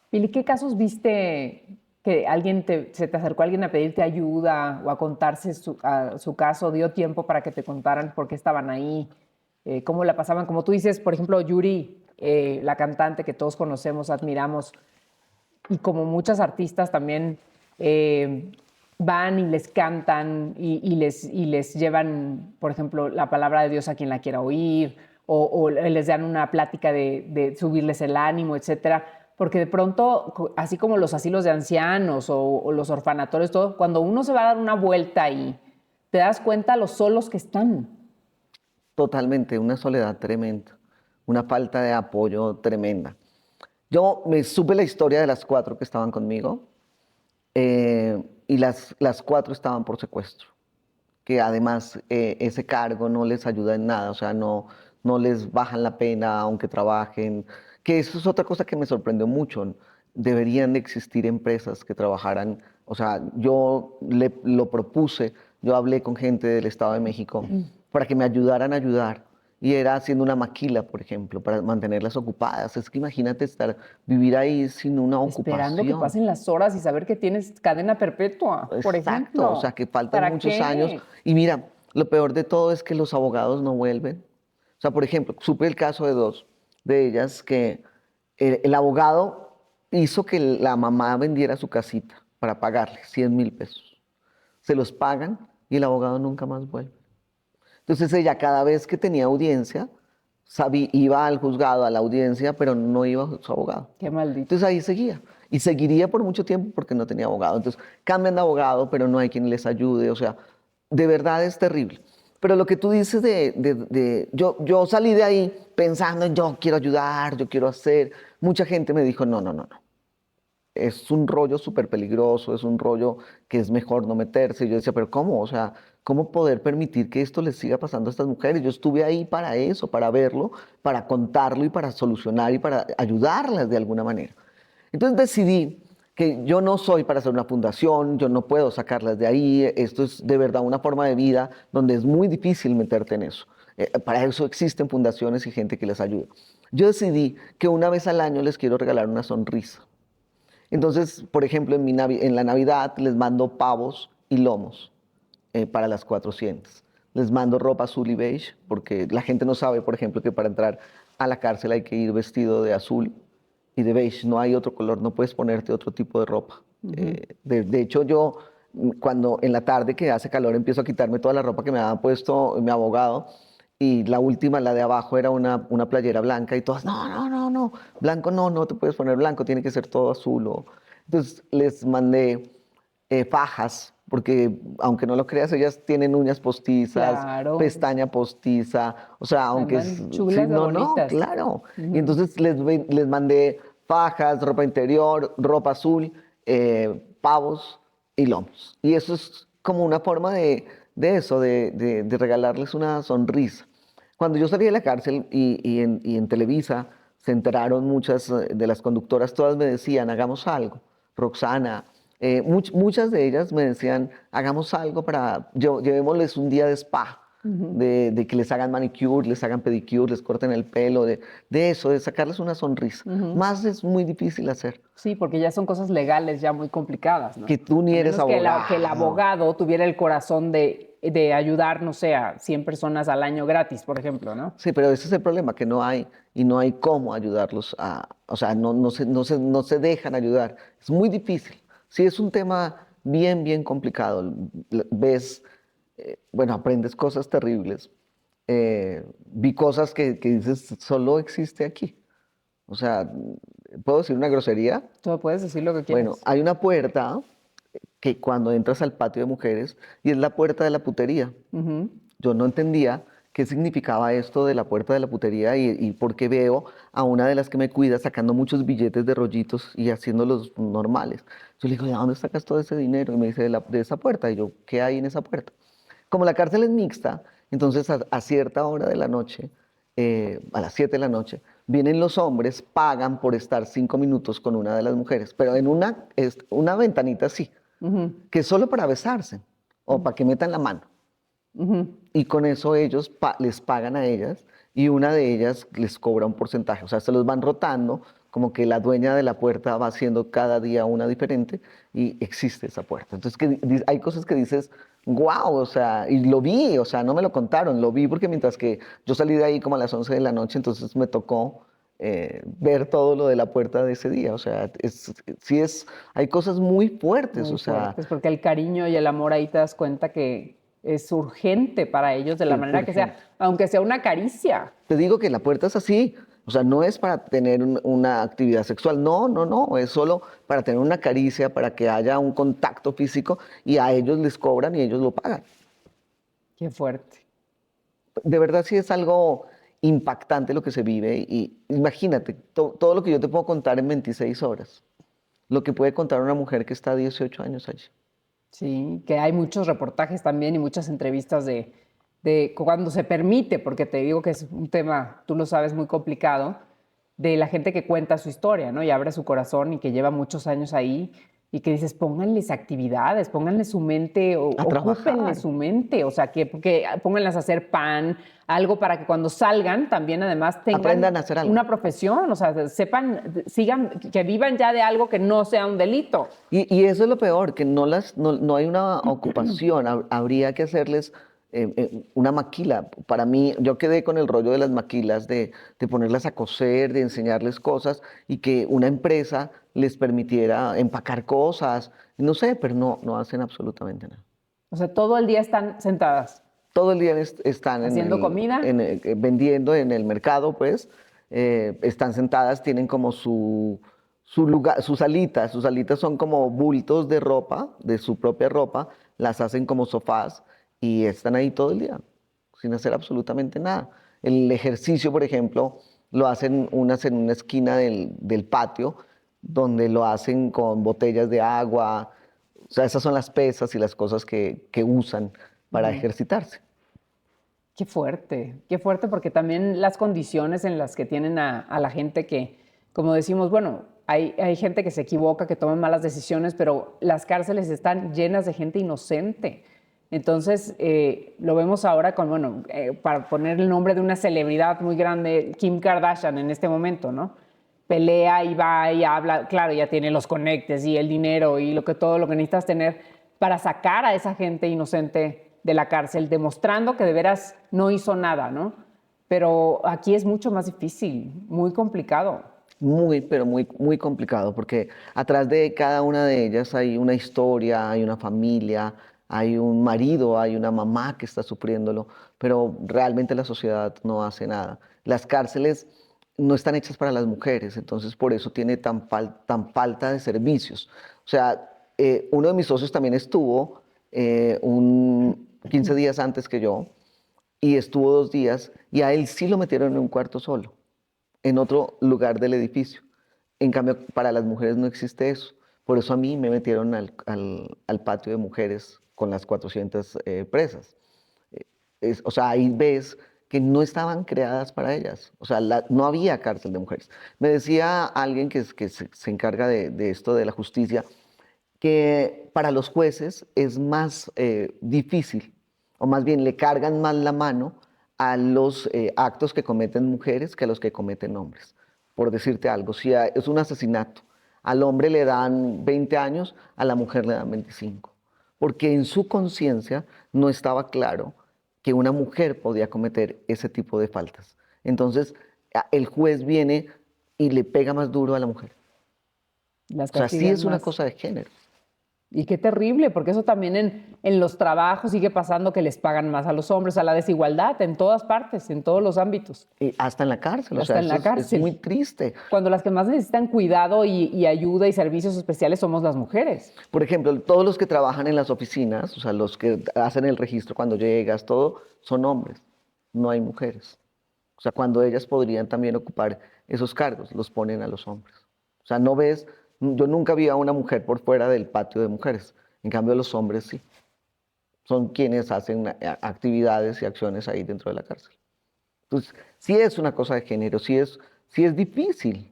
Pili, ¿qué casos viste que se te acercó alguien a pedirte ayuda o a contarse su caso, dio tiempo para que te contaran por qué estaban ahí, cómo la pasaban? Como tú dices, por ejemplo, Yuri, la cantante que todos conocemos, admiramos, y como muchas artistas también van y les cantan y les llevan, por ejemplo, la palabra de Dios a quien la quiera oír, o les dan una plática de subirles el ánimo, etcétera. Porque de pronto, así como los asilos de ancianos o los orfanatorios, todo, cuando uno se va a dar una vuelta ahí, te das cuenta los solos que están. Totalmente, una soledad tremenda, una falta de apoyo tremenda. Yo me supe la historia de las 4 que estaban conmigo y las 4 estaban por secuestro, que además ese cargo no les ayuda en nada, o sea, no les bajan la pena aunque trabajen, que eso es otra cosa que me sorprendió mucho. Deberían de existir empresas que trabajaran, o sea, yo lo propuse, yo hablé con gente del Estado de México para que me ayudaran a ayudar. Y era haciendo una maquila, por ejemplo, para mantenerlas ocupadas. Es que imagínate vivir ahí sin una ocupación. Esperando que pasen las horas y saber que tienes cadena perpetua, por ejemplo. Exacto, o sea, que faltan muchos años. Y mira, lo peor de todo es que los abogados no vuelven. O sea, por ejemplo, supe el caso de 2 de ellas que el abogado hizo que la mamá vendiera su casita para pagarle 100.000 pesos. Se los pagan y el abogado nunca más vuelve. Entonces ella cada vez que tenía audiencia, iba al juzgado, a la audiencia, pero no iba a su abogado. Qué maldito. Entonces ahí seguía. Y seguiría por mucho tiempo porque no tenía abogado. Entonces cambian de abogado, pero no hay quien les ayude. O sea, de verdad es terrible. Pero lo que tú dices yo salí de ahí pensando en yo quiero ayudar, yo quiero hacer. Mucha gente me dijo, no, no, no, no. Es un rollo súper peligroso, es un rollo que es mejor no meterse. Y yo decía, pero ¿cómo? O sea, ¿cómo poder permitir que esto les siga pasando a estas mujeres? Yo estuve ahí para eso, para verlo, para contarlo y para solucionar y para ayudarlas de alguna manera. Entonces decidí que yo no soy para hacer una fundación, yo no puedo sacarlas de ahí, esto es de verdad una forma de vida donde es muy difícil meterte en eso. Para eso existen fundaciones y gente que les ayuda. Yo decidí que una vez al año les quiero regalar una sonrisa. Entonces, por ejemplo, en la Navidad les mando pavos y lomos para las 400. les mando ropa azul y beige, porque la gente no sabe, por ejemplo, que para entrar a la cárcel hay que ir vestido de azul y de beige, no hay otro color, no puedes ponerte otro tipo de ropa. De hecho, yo cuando en la tarde que hace calor empiezo a quitarme toda la ropa que me había puesto mi abogado y la última, la de abajo, era una playera blanca y todas, no, no, no, no, blanco no, no te puedes poner blanco, tiene que ser todo azul. Entonces les mandé fajas, porque aunque no lo creas, ellas tienen uñas postizas, Claro, pestaña postiza, o sea, aunque andan sí, chulas de no, no, bonitas. claro. Y Ujú. entonces les mandé fajas, ropa interior, ropa azul, pavos y lomos. Y eso es como una forma de eso, de regalarles una sonrisa. Cuando yo salí de la cárcel y en Televisa se enteraron muchas de las conductoras, todas me decían, hagamos algo. Roxana, muchas de ellas me decían, hagamos algo para, llevémosles un día de spa, de que les hagan manicure, les hagan pedicure, les corten el pelo, de eso, de sacarles una sonrisa. Más es muy difícil hacer. Sí, porque ya son cosas legales ya muy complicadas, ¿no? Que tú ni A eres menos que, que el abogado. abogado tuviera el corazón de ayudar, no sé, a 100 personas al año gratis, por ejemplo, ¿no? Sí, pero ese es el problema, que no hay y no hay cómo ayudarlos o sea, no se dejan ayudar. Es muy difícil. Sí, es un tema bien, bien complicado. Ves, bueno, aprendes cosas terribles. Vi cosas que dices, solo existe aquí. O sea, ¿puedo decir una grosería? Tú puedes decir lo que Bueno, quieras. hay una puerta que cuando entras al patio de mujeres y es la puerta de la putería. Ujú. Yo no entendía qué significaba esto de la puerta de la putería y por qué veo a una de las que me cuida sacando muchos billetes de rollitos y haciéndolos normales. Yo le digo, ¿de dónde sacas todo ese dinero? Y me dice, de esa puerta. Y yo, ¿qué hay en esa puerta? Como la cárcel es mixta, entonces a cierta hora de la noche, a las 7 de la noche, vienen los hombres, pagan por estar 5 minutos con una de las mujeres, pero en una ventanita así, Ujú. que es solo para besarse o para que metan la mano. Ujú. Y con eso ellos les pagan a ellas y una de ellas les cobra un porcentaje. O sea, se los van rotando, como que la dueña de la puerta va haciendo cada día una diferente y existe esa puerta. Entonces, hay cosas que dices, wow, o sea, y lo vi, o sea, no me lo contaron, lo vi porque mientras que yo salí de ahí como a las 11 de la noche, entonces me tocó ver todo lo de la puerta de ese día. O sea, sí hay cosas muy fuertes, Muy o sea, fuertes, porque el cariño y el amor ahí te das cuenta que es urgente para ellos de la es manera que sea, urgente. aunque sea una caricia. Te digo que la puerta es así, o sea, no es para tener una actividad sexual, no, no, no, es solo para tener una caricia, para que haya un contacto físico y a ellos les cobran y ellos lo pagan. Qué fuerte. De verdad sí es algo impactante lo que se vive y imagínate, todo lo que yo te puedo contar en 26 horas, lo que puede contar una mujer que está 18 años allí. Sí, que hay muchos reportajes también y muchas entrevistas de cuando se permite, porque te digo que es un tema, tú lo sabes, muy complicado, de la gente que cuenta su historia, ¿no? Y abre su corazón y que lleva muchos años ahí y que dices, pónganles actividades, pónganle su mente, A ocúpenle trabajar. su mente, o sea, que pónganlas a hacer pan, algo para que cuando salgan también además Aprendan tengan a hacer algo. una profesión, o sea, sepan, sigan, que vivan ya de algo que no sea un delito. Y eso es lo peor, que no hay una ocupación. Habría que hacerles una maquila. Para mí, yo quedé con el rollo de las maquilas, de ponerlas a coser, de enseñarles cosas y que una empresa les permitiera empacar cosas. No sé, pero no hacen absolutamente nada. O sea, todo el día están sentadas Todo el día están haciendo comida. vendiendo en el mercado, pues, están sentadas, tienen como su lugar, sus alitas son como bultos de ropa, de su propia ropa, las hacen como sofás y están ahí todo el día, sin hacer absolutamente nada. El ejercicio, por ejemplo, lo hacen unas en una esquina del patio, donde lo hacen con botellas de agua. O sea, esas son las pesas y las cosas que usan para ejercitarse. Qué fuerte, porque también las condiciones en las que tienen a la gente que, como decimos, bueno, hay gente que se equivoca, que toma malas decisiones, pero las cárceles están llenas de gente inocente. Entonces, lo vemos ahora con, bueno, para poner el nombre de una celebridad muy grande, Kim Kardashian en este momento, ¿no? Pelea y va y habla, claro, ya tiene los conectes y el dinero y todo lo que necesitas tener para sacar a esa gente inocente de la cárcel, demostrando que de veras no hizo nada, ¿no? Pero aquí es mucho más difícil, muy complicado. Muy, pero muy, muy complicado, porque atrás de cada una de ellas hay una historia, hay una familia, hay un marido, hay una mamá que está sufriéndolo, pero realmente la sociedad no hace nada. Las cárceles no están hechas para las mujeres, entonces por eso tiene tan falta de servicios. O sea, uno de mis socios también estuvo 15 días antes que yo y estuvo 2 días y a él sí lo metieron en un cuarto solo en otro lugar del edificio. En cambio, para las mujeres no existe eso. Por eso a mí me metieron al patio de mujeres con las 400 presas. O sea, ahí ves que no estaban creadas para ellas. O sea, no había cárcel de mujeres. Me decía alguien que se encarga de esto de la justicia, que para los jueces es más difícil, o más bien le cargan más la mano a los actos que cometen mujeres que a los que cometen hombres. Por decirte algo, si es un asesinato, al hombre le dan 20 años, a la mujer le dan 25, porque en su conciencia no estaba claro que una mujer podía cometer ese tipo de faltas. Entonces, el juez viene y le pega más duro a la mujer. Las O sea, sí castigan es una más. cosa de género. Y qué terrible, porque eso también en los trabajos sigue pasando que les pagan más a los hombres, a la desigualdad en todas partes, en todos los ámbitos, Hasta en la cárcel, o sea, hasta en eso la es muy cárcel. triste. Cuando las que más necesitan cuidado y ayuda y servicios especiales somos las mujeres. Por ejemplo, todos los que trabajan en las oficinas, o sea, los que hacen el registro cuando llegas, todo, son hombres, no hay mujeres. O sea, cuando ellas podrían también ocupar esos cargos, los ponen a los hombres. O sea, no ves, yo nunca vi a una mujer por fuera del patio de mujeres, en cambio los hombres sí, son quienes hacen actividades y acciones ahí dentro de la cárcel. Entonces, sí es una cosa de género, sí es difícil.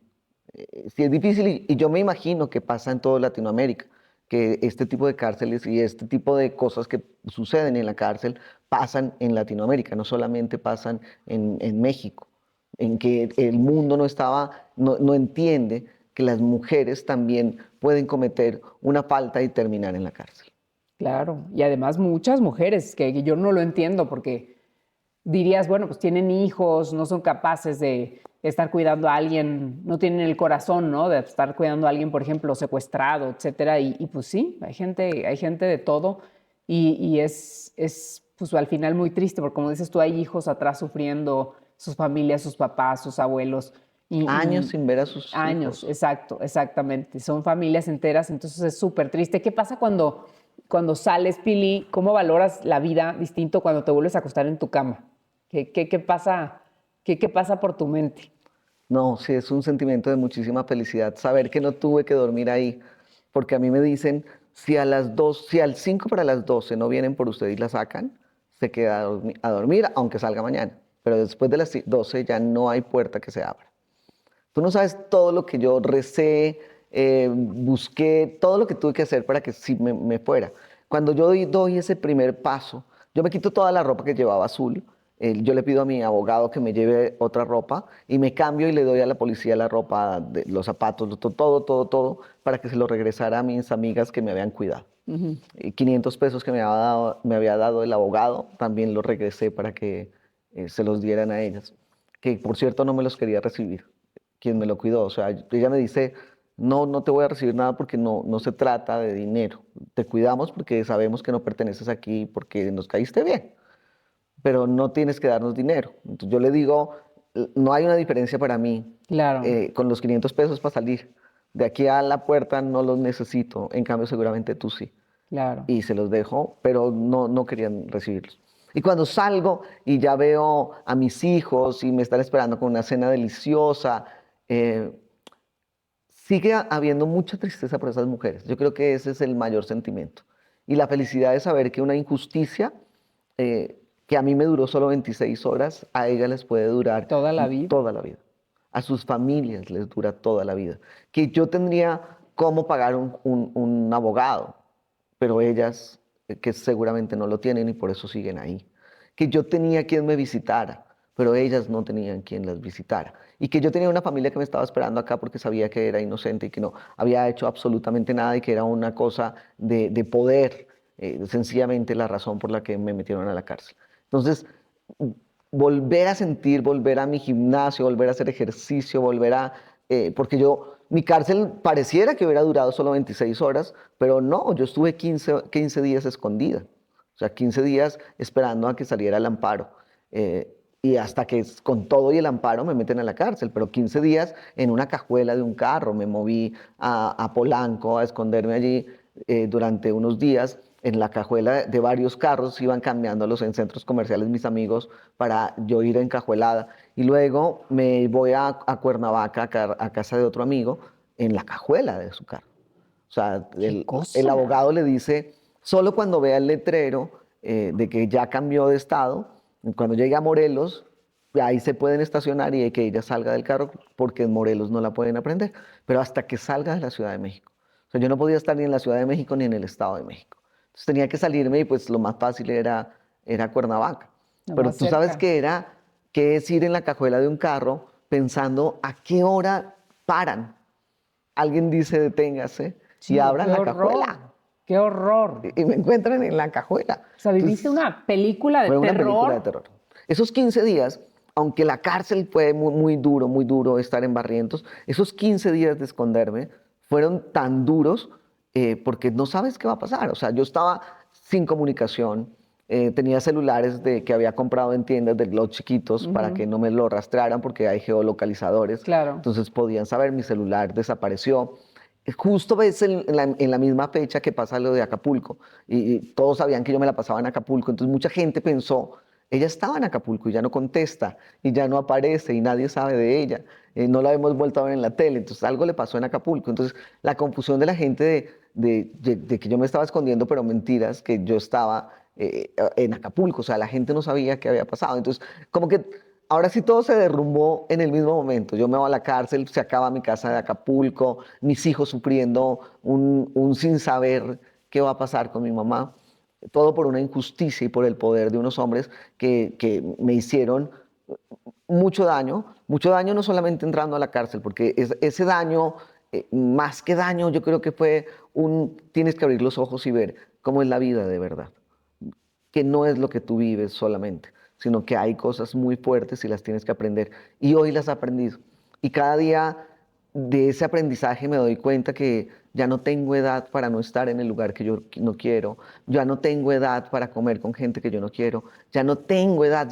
Sí es difícil y yo me imagino que pasa en toda Latinoamérica, que este tipo de cárceles y este tipo de cosas que suceden en la cárcel pasan en Latinoamérica, no solamente pasan en México, en que el mundo no entiende que las mujeres también pueden cometer una falta y terminar en la cárcel. Claro, y además muchas mujeres que yo no lo entiendo porque dirías, bueno, pues tienen hijos, no son capaces de estar cuidando a alguien, no tienen el corazón, ¿no? De estar cuidando a alguien, por ejemplo, secuestrado, etcétera. Y pues sí, hay gente de todo y es pues al final muy triste porque como dices tú, hay hijos atrás sufriendo, sus familias, sus papás, sus abuelos. Años Y sin ver a sus años, hijos. exacto, exactamente. Son familias enteras, entonces es súper triste. ¿Qué pasa cuando sales, Pili? ¿Cómo valoras la vida distinto cuando te vuelves a acostar en tu cama? ¿Qué pasa, qué pasa por tu mente? No, sí, es un sentimiento de muchísima felicidad saber que no tuve que dormir ahí, porque a mí me dicen, si a las 2, si al 5 para las 12 no vienen por usted y la sacan, se queda a dormir, aunque salga mañana. Pero después de las 12 ya no hay puerta que se abra. Tú no sabes todo lo que yo recé, busqué, todo lo que tuve que hacer para que sí me fuera. Cuando yo doy ese primer paso, yo me quito toda la ropa que llevaba azul, yo le pido a mi abogado que me lleve otra ropa y me cambio y le doy a la policía la ropa, los zapatos, todo, para que se lo regresara a mis amigas que me habían cuidado. Y 500 pesos que me había dado el abogado, también los regresé para que se los dieran a ellas, que por cierto no me los quería recibir quien me lo cuidó. O sea, ella me dice, no, no te voy a recibir nada porque no se trata de dinero. Te cuidamos porque sabemos que no perteneces aquí porque nos caíste bien, pero no tienes que darnos dinero. Entonces yo le digo, no hay una diferencia para mí Claro, con los 500 pesos para salir. De aquí a la puerta no los necesito, en cambio seguramente tú sí. claro. Y se los dejo, pero no querían recibirlos. Y cuando salgo y ya veo a mis hijos y me están esperando con una cena deliciosa, eh, sigue habiendo mucha tristeza por esas mujeres. Yo creo que ese es el mayor sentimiento. Y la felicidad de saber que una injusticia que a mí me duró solo 26 horas, a ella les puede durar Toda la vida. toda la vida. A sus familias les dura toda la vida. Que yo tendría cómo pagar un abogado, pero ellas que seguramente no lo tienen y por eso siguen ahí. Que yo tenía quien me visitara, pero ellas no tenían quien las visitara. Y que yo tenía una familia que me estaba esperando acá porque sabía que era inocente y que no había hecho absolutamente nada y que era una cosa de poder sencillamente la razón por la que me metieron a la cárcel. Entonces, volver a sentir, volver a mi gimnasio, volver a hacer ejercicio, porque mi cárcel pareciera que hubiera durado solo 26 horas, pero no, yo estuve 15 días escondida, o sea, 15 días esperando a que saliera el amparo. Y hasta que con todo y el amparo me meten a la cárcel, pero 15 días en una cajuela de un carro, me moví a Polanco a esconderme allí durante unos días. En la cajuela de varios carros iban cambiándolos en centros comerciales mis amigos para yo ir encajuelada. Y luego me voy a Cuernavaca, a casa de otro amigo, en la cajuela de su carro. O sea, ¡Qué el cosa! abogado le dice, solo cuando vea el letrero de que ya cambió de estado, cuando llegue a Morelos, ahí se pueden estacionar y que ella salga del carro, porque en Morelos no la pueden aprender, pero hasta que salga de la Ciudad de México. O sea, yo no podía estar ni en la Ciudad de México ni en el Estado de México. Entonces tenía que salirme y pues lo más fácil era Cuernavaca. Lo Pero más tú sabes cerca. que es ir en la cajuela de un carro pensando a qué hora paran. Alguien dice deténgase y Sí, abran qué la horror, cajuela qué horror. y me encuentran en la cajuela. O sea, viviste Entonces, una película de fue una película de terror. terror. Esos 15 días, aunque la cárcel fue muy duro estar en Barrientos, esos 15 días de esconderme fueron tan duros porque no sabes qué va a pasar. O sea, yo estaba sin comunicación, tenía celulares que había comprado en tiendas de los chiquitos para que Ujú, no me lo rastrearan porque hay geolocalizadores, claro. entonces podían saber, mi celular desapareció. Justo ves en la misma fecha que pasa lo de Acapulco y todos sabían que yo me la pasaba en Acapulco, entonces mucha gente pensó, ella estaba en Acapulco y ya no contesta y ya no aparece y nadie sabe de ella, no la hemos vuelto a ver en la tele, entonces algo le pasó en Acapulco, entonces la confusión de la gente de que yo me estaba escondiendo, pero mentiras, que yo estaba en Acapulco, o sea, la gente no sabía qué había pasado, entonces como que ahora sí todo se derrumbó en el mismo momento. Yo me voy a la cárcel, se acaba mi casa de Acapulco, mis hijos sufriendo un sin saber qué va a pasar con mi mamá. Todo por una injusticia y por el poder de unos hombres que me hicieron mucho daño no solamente entrando a la cárcel, porque ese daño, más que daño, yo creo que fue tienes que abrir los ojos y ver cómo es la vida de verdad, que no es lo que tú vives solamente, sino que hay cosas muy fuertes y las tienes que aprender. Y hoy las he aprendido. Y cada día de ese aprendizaje me doy cuenta que ya no tengo edad para no estar en el lugar que yo no quiero, ya no tengo edad para comer con gente que yo no quiero, ya no tengo edad,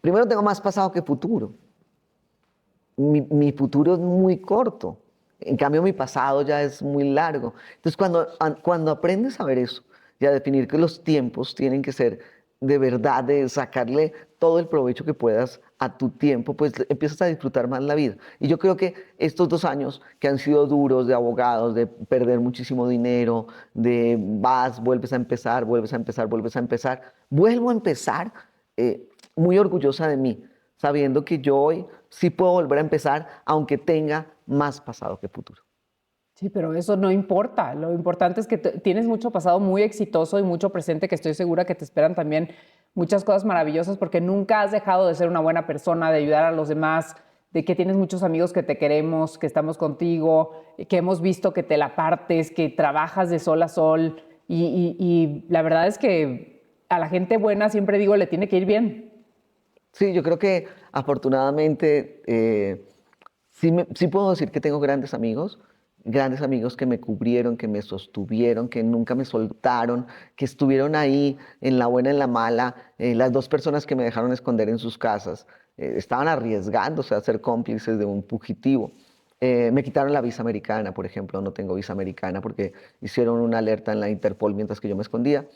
primero tengo más pasado que futuro. Mi futuro es muy corto. En cambio, mi pasado ya es muy largo. Entonces, cuando aprendes a ver eso y a definir que los tiempos tienen que ser de verdad, de sacarle todo el provecho que puedas a tu tiempo, pues empiezas a disfrutar más la vida. Y yo creo que estos 2 años que han sido duros de abogados, de perder muchísimo dinero, de vuelves a empezar, vuelves a empezar, vuelves a empezar, vuelvo a empezar muy orgullosa de mí, sabiendo que yo hoy sí puedo volver a empezar, aunque tenga más pasado que futuro. Sí, pero eso no importa. Lo importante es que tienes mucho pasado muy exitoso y mucho presente, que estoy segura que te esperan también muchas cosas maravillosas, porque nunca has dejado de ser una buena persona, de ayudar a los demás, de que tienes muchos amigos que te queremos, que estamos contigo, que hemos visto que te la partes, que trabajas de sol a sol. Y la verdad es que a la gente buena, siempre digo, le tiene que ir bien. Sí, yo creo que afortunadamente sí puedo decir que tengo grandes amigos que me cubrieron, que me sostuvieron, que nunca me soltaron, que estuvieron ahí en la buena, en la mala. Las 2 personas que me dejaron esconder en sus casas estaban arriesgándose a ser cómplices de un fugitivo. Me quitaron la visa americana, por ejemplo, no tengo visa americana porque hicieron una alerta en la Interpol mientras que yo me escondía.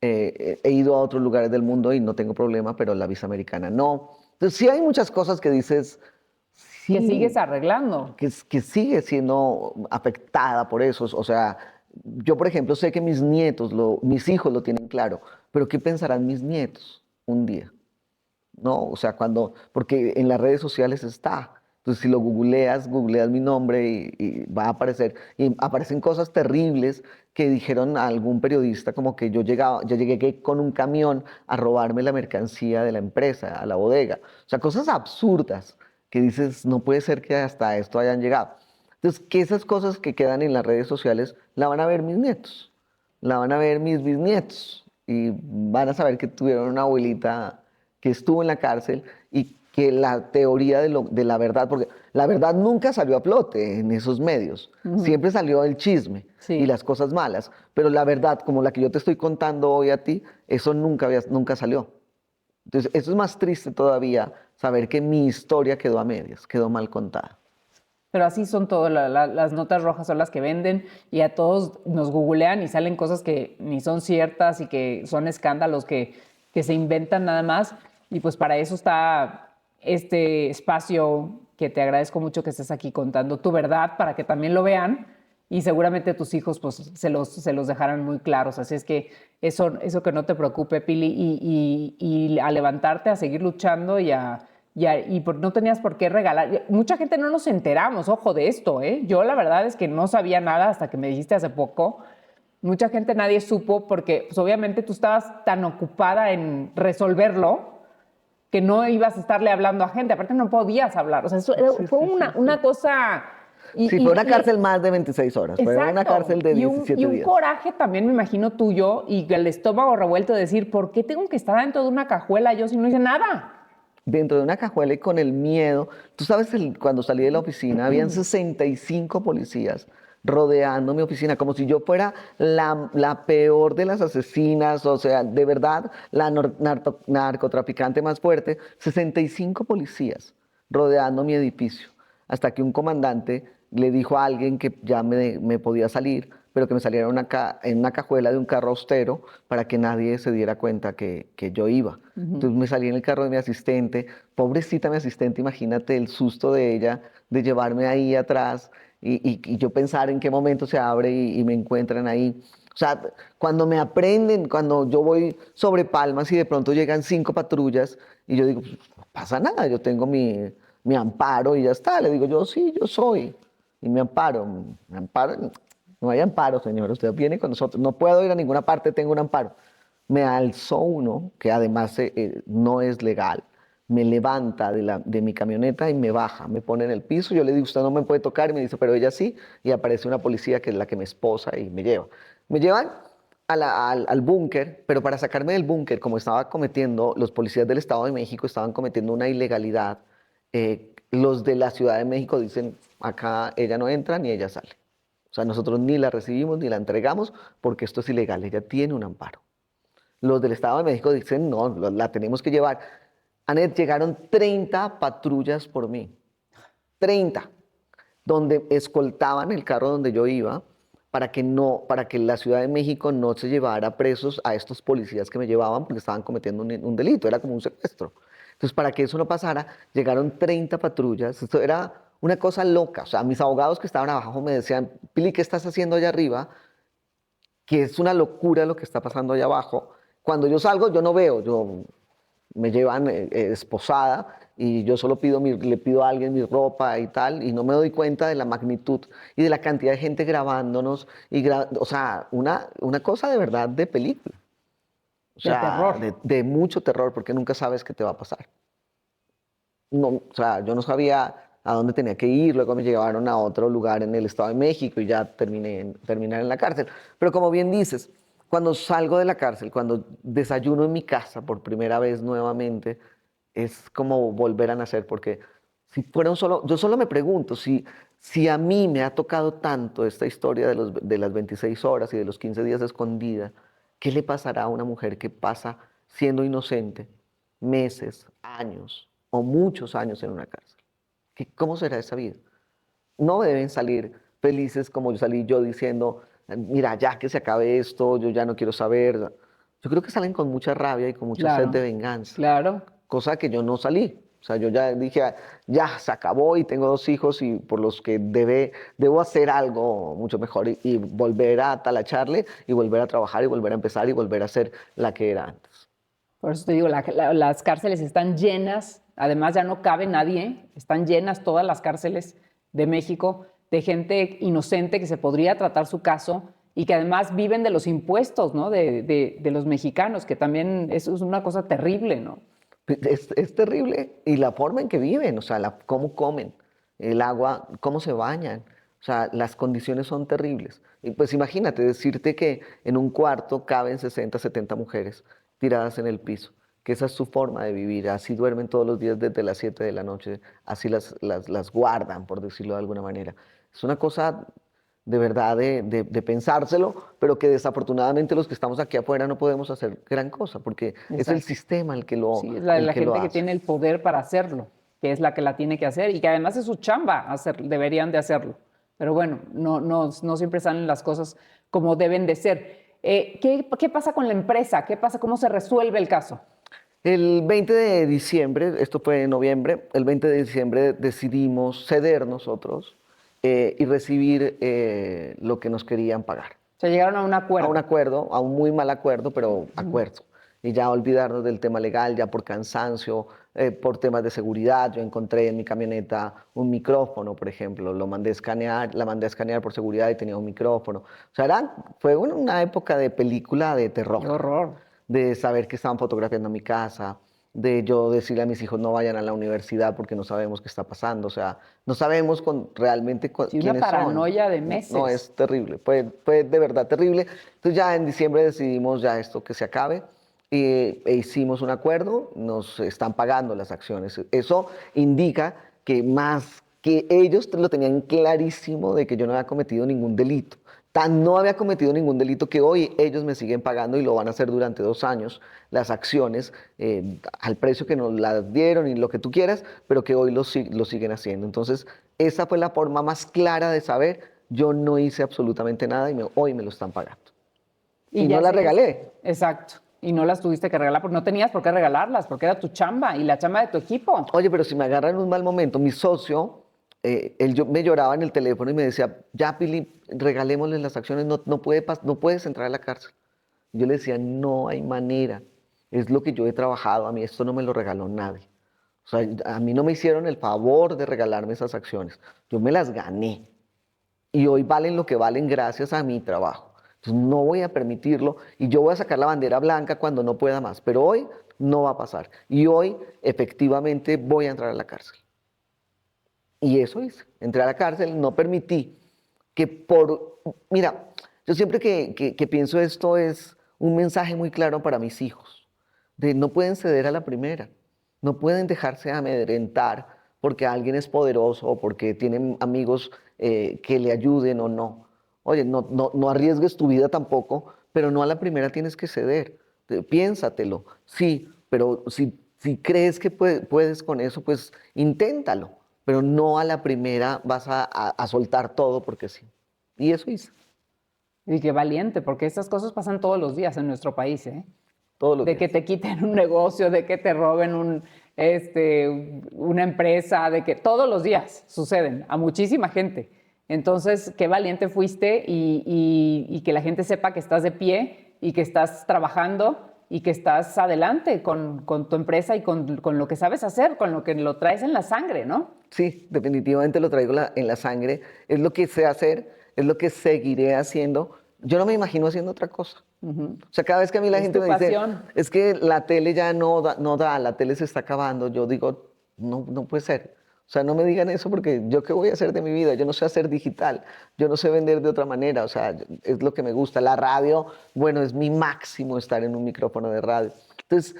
He ido a otros lugares del mundo y no tengo problema, pero la visa americana no. Entonces sí hay muchas cosas que dices, Que sigues sí, arreglando. que sigue siendo afectada por eso. O sea, yo por ejemplo sé que mis nietos, mis hijos lo tienen claro, pero ¿qué pensarán mis nietos un día? ¿No? O sea, porque en las redes sociales está. Entonces, si lo googleas mi nombre y va a aparecer, y aparecen cosas terribles que dijeron a algún periodista, como que yo llegué con un camión a robarme la mercancía de la empresa, a la bodega. O sea, cosas absurdas que dices, no puede ser que hasta esto hayan llegado. Entonces, que esas cosas que quedan en las redes sociales la van a ver mis nietos. la van a ver mis bisnietos y van a saber que tuvieron una abuelita que estuvo en la cárcel y que la teoría de la verdad, porque la verdad nunca salió a flote en esos medios, siempre salió el chisme y Sí. las cosas malas, pero la verdad, como la que yo te estoy contando hoy a ti, eso nunca salió. Entonces, eso es más triste todavía, saber que mi historia quedó a medias, quedó mal contada. Pero así son todas las notas rojas, son las que venden y a todos nos googlean y salen cosas que ni son ciertas y que son escándalos que se inventan nada más. Y pues para eso está este espacio que te agradezco mucho que estés aquí contando tu verdad para que también lo vean y seguramente tus hijos pues se los dejarán muy claros. Así es que eso que no te preocupe, Pili, y a levantarte, a seguir luchando no tenías por qué regalar. Mucha gente no nos enteramos, ojo, de esto, ¿eh? Yo la verdad es que no sabía nada hasta que me dijiste hace poco. Mucha gente nadie supo porque pues, obviamente tú estabas tan ocupada en resolverlo que no ibas a estarle hablando a gente. Aparte no podías hablar. O sea, fue una cosa... Sí, fue una cárcel más de 26 horas, fue una Exacto. cárcel de 17 Y un días. coraje también, me imagino, tuyo y el estómago revuelto de decir, ¿por qué tengo que estar dentro de una cajuela yo si no hice nada? Dentro de una cajuela y con el miedo. Tú sabes, cuando salí de la oficina, habían 65 policías rodeando mi oficina, como si yo fuera la peor de las asesinas, o sea, de verdad, la narcotraficante más fuerte. 65 policías rodeando mi edificio, hasta que un comandante le dijo a alguien que ya me podía salir, pero que me saliera en una cajuela de un carro austero para que nadie se diera cuenta que yo iba. Entonces me salí en el carro de mi asistente, pobrecita mi asistente, imagínate el susto de ella de llevarme ahí atrás y yo pensar en qué momento se abre y me encuentran ahí. O sea, cuando me aprenden, cuando yo voy sobre Palmas y de pronto llegan 5 patrullas y yo digo, pues, no pasa nada, yo tengo mi amparo y ya está. Le digo, yo sí, yo soy. Y me amparo, no hay amparo, señor, usted viene con nosotros, no puedo ir a ninguna parte, tengo un amparo. Me alzó uno, que además no es legal, me levanta de mi camioneta y me baja, me pone en el piso, yo le digo, usted no me puede tocar, y me dice, pero ella sí, y aparece una policía que es la que me esposa y me lleva. Me llevan al búnker, pero para sacarme del búnker, como estaba cometiendo, los policías del Estado de México estaban cometiendo una ilegalidad, los de la Ciudad de México dicen, acá ella no entra ni ella sale. O sea, nosotros ni la recibimos ni la entregamos porque esto es ilegal, ella tiene un amparo. Los del Estado de México dicen, no, la tenemos que llevar. Anet, llegaron 30 patrullas por mí, 30, donde escoltaban el carro donde yo iba para que la Ciudad de México no se llevara presos a estos policías que me llevaban porque estaban cometiendo un delito, era como un secuestro. Entonces, para que eso no pasara, llegaron 30 patrullas. Esto era una cosa loca. O sea, mis abogados que estaban abajo me decían, Pili, ¿qué estás haciendo allá arriba? Que es una locura lo que está pasando allá abajo. Cuando yo salgo, yo no veo, me llevan esposada y yo solo le pido a alguien mi ropa y tal, y no me doy cuenta de la magnitud y de la cantidad de gente grabándonos, o sea, una cosa de verdad de película. O De sea, terror. de mucho terror, porque nunca sabes qué te va a pasar. No, o sea, yo no sabía a dónde tenía que ir, luego me llevaron a otro lugar en el Estado de México y ya terminé en la cárcel. Pero como bien dices, cuando salgo de la cárcel, cuando desayuno en mi casa por primera vez nuevamente, es como volver a nacer, porque si fuera yo solo me pregunto, si a mí me ha tocado tanto esta historia de las 26 horas y de los 15 días escondida, ¿qué le pasará a una mujer que pasa siendo inocente meses, años o muchos años en una cárcel? ¿Cómo será esa vida? No deben salir felices como yo salí yo diciendo, mira, ya que se acabe esto, yo ya no quiero saber. Yo creo que salen con mucha rabia y con mucha sed de Claro, venganza, claro. cosa que yo no salí. O sea, yo ya dije, ya se acabó y tengo 2 hijos y por los que debo hacer algo mucho mejor y volver a talacharle y volver a trabajar y volver a empezar y volver a ser la que era antes. Por eso te digo, las cárceles están llenas, además ya no cabe nadie, están llenas todas las cárceles de México de gente inocente que se podría tratar su caso y que además viven de los impuestos, ¿no? De los mexicanos, que también eso es una cosa terrible, ¿no? Es terrible y la forma en que viven, o sea, cómo comen, el agua, cómo se bañan. O sea, las condiciones son terribles. Y pues imagínate decirte que en un cuarto caben 60, 70 mujeres tiradas en el piso, que esa es su forma de vivir, así duermen todos los días desde las 7 de la noche, así las guardan, por decirlo de alguna manera. Es una cosa de verdad de pensárselo, pero que desafortunadamente los que estamos aquí afuera no podemos hacer gran cosa, porque es el Exacto. sistema Sí, es la el que lo gente que hace. tiene el poder para hacerlo, que es la que la tiene que hacer y que además es su chamba deberían de hacerlo. Pero bueno, no siempre salen las cosas como deben de ser. ¿Qué pasa con la empresa? ¿Qué pasa? ¿Cómo se resuelve el caso? El 20 de diciembre, esto fue en noviembre, el 20 de diciembre decidimos ceder nosotros y recibir lo que nos querían pagar. Se llegaron a un A un acuerdo. acuerdo, a un muy mal acuerdo, pero acuerdo. Y ya olvidarnos del tema legal, ya por cansancio, por temas de seguridad. Yo encontré en mi camioneta un micrófono, por ejemplo, lo mandé a escanear, la mandé a escanear por seguridad y tenía un micrófono. O sea, fue una época de película de Qué terror, horror. de saber que estaban fotografiando mi casa, de yo decirle a mis hijos no vayan a la universidad porque no sabemos qué está pasando, o sea, no sabemos realmente Sí, una quiénes son. paranoia de No, meses. es terrible, fue de verdad terrible. Entonces ya en diciembre decidimos ya esto que se acabe e hicimos un acuerdo, nos están pagando las acciones. Eso indica que más que ellos lo tenían clarísimo de que yo no había cometido ningún delito. Tan no había cometido ningún delito que hoy ellos me siguen pagando y lo van a hacer durante 2 años, las acciones, al precio que nos las dieron y lo que tú quieras, pero que hoy lo siguen haciendo. Entonces, esa fue la forma más clara de saber, yo no hice absolutamente nada y hoy me lo están pagando. Y Y no ya la sé que regalé. exacto. Y no las tuviste que regalar porque no tenías por qué regalarlas, porque era tu chamba y la chamba de tu equipo. Oye, pero si me agarran en un mal momento, mi socio, me lloraba en el teléfono y me decía, ya, Pili, regalémosle las acciones, no puedes entrar a la cárcel. Yo le decía, no hay manera, es lo que yo he trabajado, a mí esto no me lo regaló nadie. O sea, a mí no me hicieron el favor de regalarme esas acciones, yo me las gané y hoy valen lo que valen gracias a mi trabajo. Entonces no voy a permitirlo y yo voy a sacar la bandera blanca cuando no pueda más, pero hoy no va a pasar. Y hoy efectivamente voy a entrar a la cárcel. Y eso hice, entré a la cárcel, no permití que Mira, yo siempre que pienso esto es un mensaje muy claro para mis hijos, de no pueden ceder a la primera, no pueden dejarse amedrentar porque alguien es poderoso o porque tienen amigos que le ayuden o no. Oye, no arriesgues tu vida tampoco, pero no a la primera tienes que ceder. Piénsatelo, sí, pero si crees que puedes con eso, pues inténtalo, pero no a la primera vas a soltar todo porque sí. Y eso hice Y qué valiente, porque estas cosas pasan todos los días en nuestro país, ¿eh? todos los De que días. te quiten un negocio, de que te roben una empresa, de que todos los días suceden a muchísima gente. Entonces, qué valiente fuiste y que la gente sepa que estás de pie y que estás trabajando y que estás adelante con tu empresa y con lo que sabes hacer, con lo que lo traes en la sangre, ¿no? Sí, definitivamente lo traigo en la sangre. Es lo que sé hacer, es lo que seguiré haciendo. Yo no me imagino haciendo otra cosa. O sea, cada vez que a mí la Es gente tu me dice, pasión. es que la tele ya no da, la tele se está acabando, yo digo, no puede ser. O sea, no me digan eso porque yo qué voy a hacer de mi vida, yo no sé hacer digital, yo no sé vender de otra manera, o sea, es lo que me gusta. La radio, bueno, es mi máximo estar en un micrófono de radio. Entonces,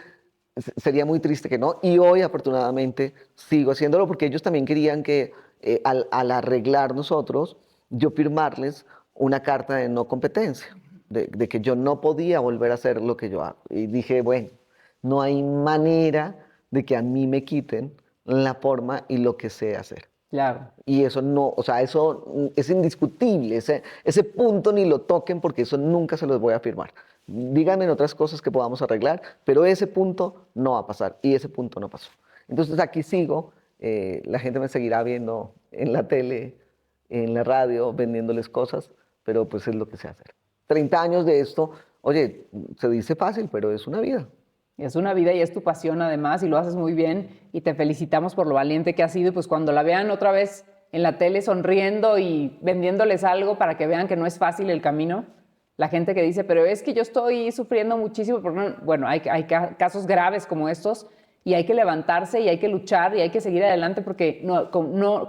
sería muy triste que no. Y hoy, afortunadamente, sigo haciéndolo porque ellos también querían que al arreglar nosotros, yo firmarles una carta de no competencia, de que yo no podía volver a hacer lo que yo hago. Y dije, bueno, no hay manera de que a mí me quiten la forma y lo que sé hacer. Claro. Y eso no, o sea, eso es indiscutible, ese punto ni lo toquen porque eso nunca se los voy a firmar. Díganme en otras cosas que podamos arreglar, pero ese punto no va a pasar y ese punto no pasó. Entonces aquí sigo, la gente me seguirá viendo en la tele, en la radio, vendiéndoles cosas, pero pues es lo que sé hacer. 30 años de esto, oye, se dice fácil, pero es una vida. Es una vida y es tu pasión además y lo haces muy bien y te felicitamos por lo valiente que has sido y pues cuando la vean otra vez en la tele sonriendo y vendiéndoles algo para que vean que no es fácil el camino, la gente que dice, pero es que yo estoy sufriendo muchísimo, porque bueno, hay casos graves como estos y hay que levantarse y hay que luchar y hay que seguir adelante porque no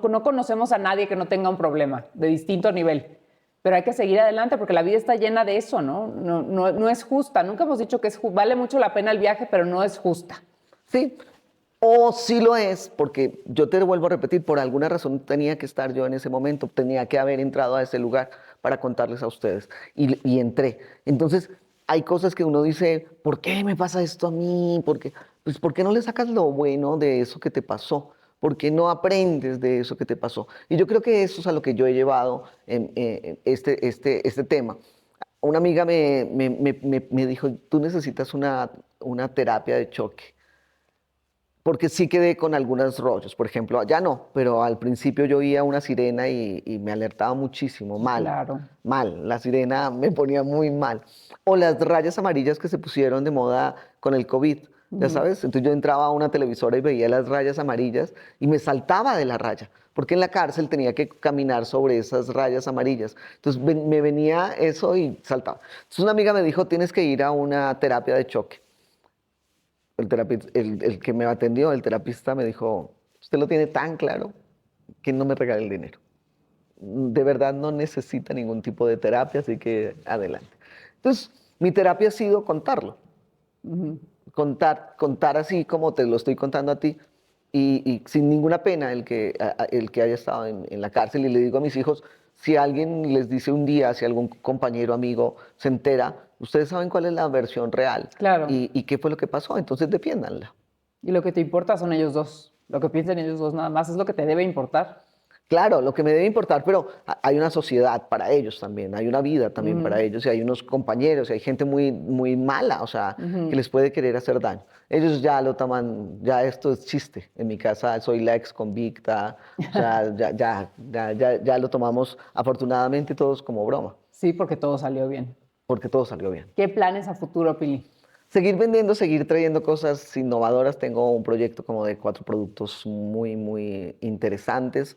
conocemos a nadie que no tenga un problema de distinto nivel. Pero hay que seguir adelante porque la vida está llena de eso, ¿no? No es justa. Nunca hemos dicho que vale mucho la pena el viaje, pero no es justa. Sí, o sí lo es, porque yo te vuelvo a repetir, por alguna razón tenía que estar yo en ese momento, tenía que haber entrado a ese lugar para contarles a ustedes y entré. Entonces, hay cosas que uno dice, ¿por qué me pasa esto a mí? Pues, ¿por qué no le sacas lo bueno de eso que te pasó? ¿Por qué no aprendes de eso que te pasó? Y yo creo que eso es a lo que yo he llevado en este tema. Una amiga me dijo, tú necesitas una terapia de choque. Porque sí quedé con algunos rollos. Por ejemplo, ya no, pero al principio yo oía una sirena y me alertaba muchísimo, mal, Claro. mal. La sirena me ponía muy mal. O las rayas amarillas que se pusieron de moda con el COVID, ya sabes. Entonces yo entraba a una televisora y veía las rayas amarillas y me saltaba de la raya, porque en la cárcel tenía que caminar sobre esas rayas amarillas. Entonces me venía eso y saltaba. Entonces una amiga me dijo, tienes que ir a una terapia de choque. El que me atendió, el terapista, me dijo, usted lo tiene tan claro que no me regale el dinero. De verdad no necesita ningún tipo de terapia, así que adelante. Entonces, mi terapia ha sido contarlo. Contar así como te lo estoy contando a ti y sin ninguna pena el que haya estado en la cárcel. Y le digo a mis hijos, si alguien les dice un día, si algún compañero, amigo se entera, ustedes saben cuál es la versión real. Claro. Y qué fue lo que pasó, entonces defiéndanla. Y lo que te importa son ellos dos. Lo que piensen ellos dos nada más es lo que te debe importar. Claro, lo que me debe importar, pero hay una sociedad para ellos también, hay una vida también para ellos, y hay unos compañeros, y hay gente muy, muy mala, o sea, que les puede querer hacer daño. Ellos ya lo toman, ya esto es chiste. En mi casa soy la ex convicta, o sea, ya lo tomamos afortunadamente todos como broma. Sí, porque todo salió bien. Porque todo salió bien. ¿Qué planes a futuro, Pili? Seguir vendiendo, seguir trayendo cosas innovadoras. Tengo un proyecto como de 4 productos muy, muy interesantes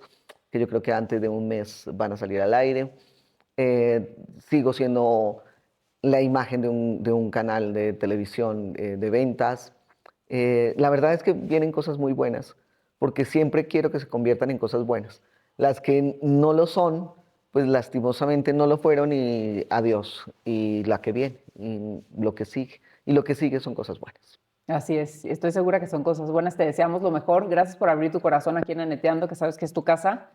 que yo creo que antes de un mes van a salir al aire. Sigo siendo la imagen de un canal de televisión de ventas. La verdad es que vienen cosas muy buenas, porque siempre quiero que se conviertan en cosas buenas. Las que no lo son, pues lastimosamente no lo fueron y adiós. Y la que viene, y lo que sigue. Y lo que sigue son cosas buenas. Así es, estoy segura que son cosas buenas. Te deseamos lo mejor. Gracias por abrir tu corazón aquí en Aneteando, que sabes que es tu casa,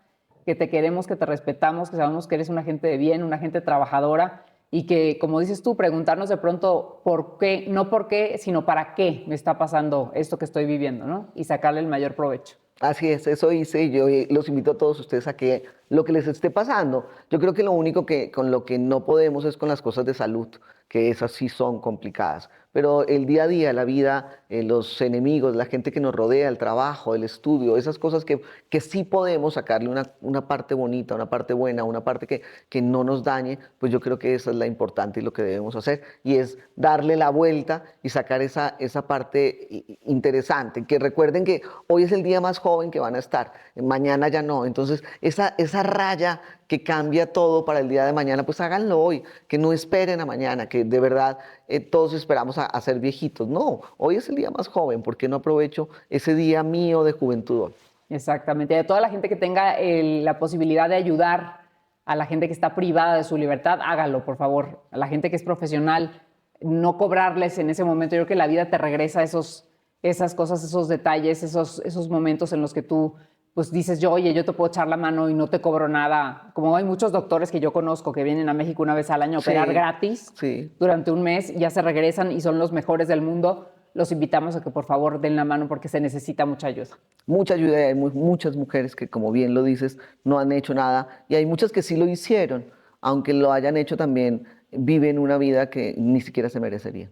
que te queremos, que te respetamos, que sabemos que eres una gente de bien, una gente trabajadora y que, como dices tú, preguntarnos de pronto por qué, no por qué, sino para qué me está pasando esto que estoy viviendo, ¿no? Y sacarle el mayor provecho. Así es, eso hice y yo los invito a todos ustedes a que lo que les esté pasando, yo creo que lo único con lo que no podemos es con las cosas de salud, que esas sí son complicadas. Pero el día a día, la vida, los enemigos, la gente que nos rodea, el trabajo, el estudio, esas cosas que sí podemos sacarle una parte bonita, una parte buena, una parte que no nos dañe, pues yo creo que esa es la importante y lo que debemos hacer. Y es darle la vuelta y sacar esa parte interesante. Que recuerden que hoy es el día más joven que van a estar, mañana ya no. Entonces, esa raya que cambia todo para el día de mañana, pues háganlo hoy, que no esperen a mañana, que de verdad todos esperamos a ser viejitos. No, hoy es el día más joven, ¿por qué no aprovecho ese día mío de juventud hoy? Exactamente. A toda la gente que tenga la posibilidad de ayudar a la gente que está privada de su libertad, hágalo, por favor. A la gente que es profesional, no cobrarles en ese momento. Yo creo que la vida te regresa esas cosas, esos detalles, esos momentos en los que tú pues dices, oye, yo te puedo echar la mano y no te cobro nada. Como hay muchos doctores que yo conozco que vienen a México una vez al año a operar gratis durante un mes, ya se regresan y son los mejores del mundo. Los invitamos a que por favor den la mano porque se necesita mucha ayuda. Mucha ayuda, hay muchas mujeres que, como bien lo dices, no han hecho nada y hay muchas que sí lo hicieron, aunque lo hayan hecho también, viven una vida que ni siquiera se merecerían.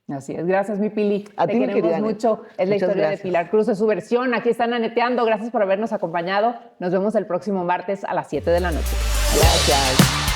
Así es. Gracias, mi Pili. Te queremos mucho. Es la historia de Pilar Cruz, de su versión. Aquí están Aneteando. Gracias por habernos acompañado. Nos vemos el próximo martes a las 7 de la noche. Gracias.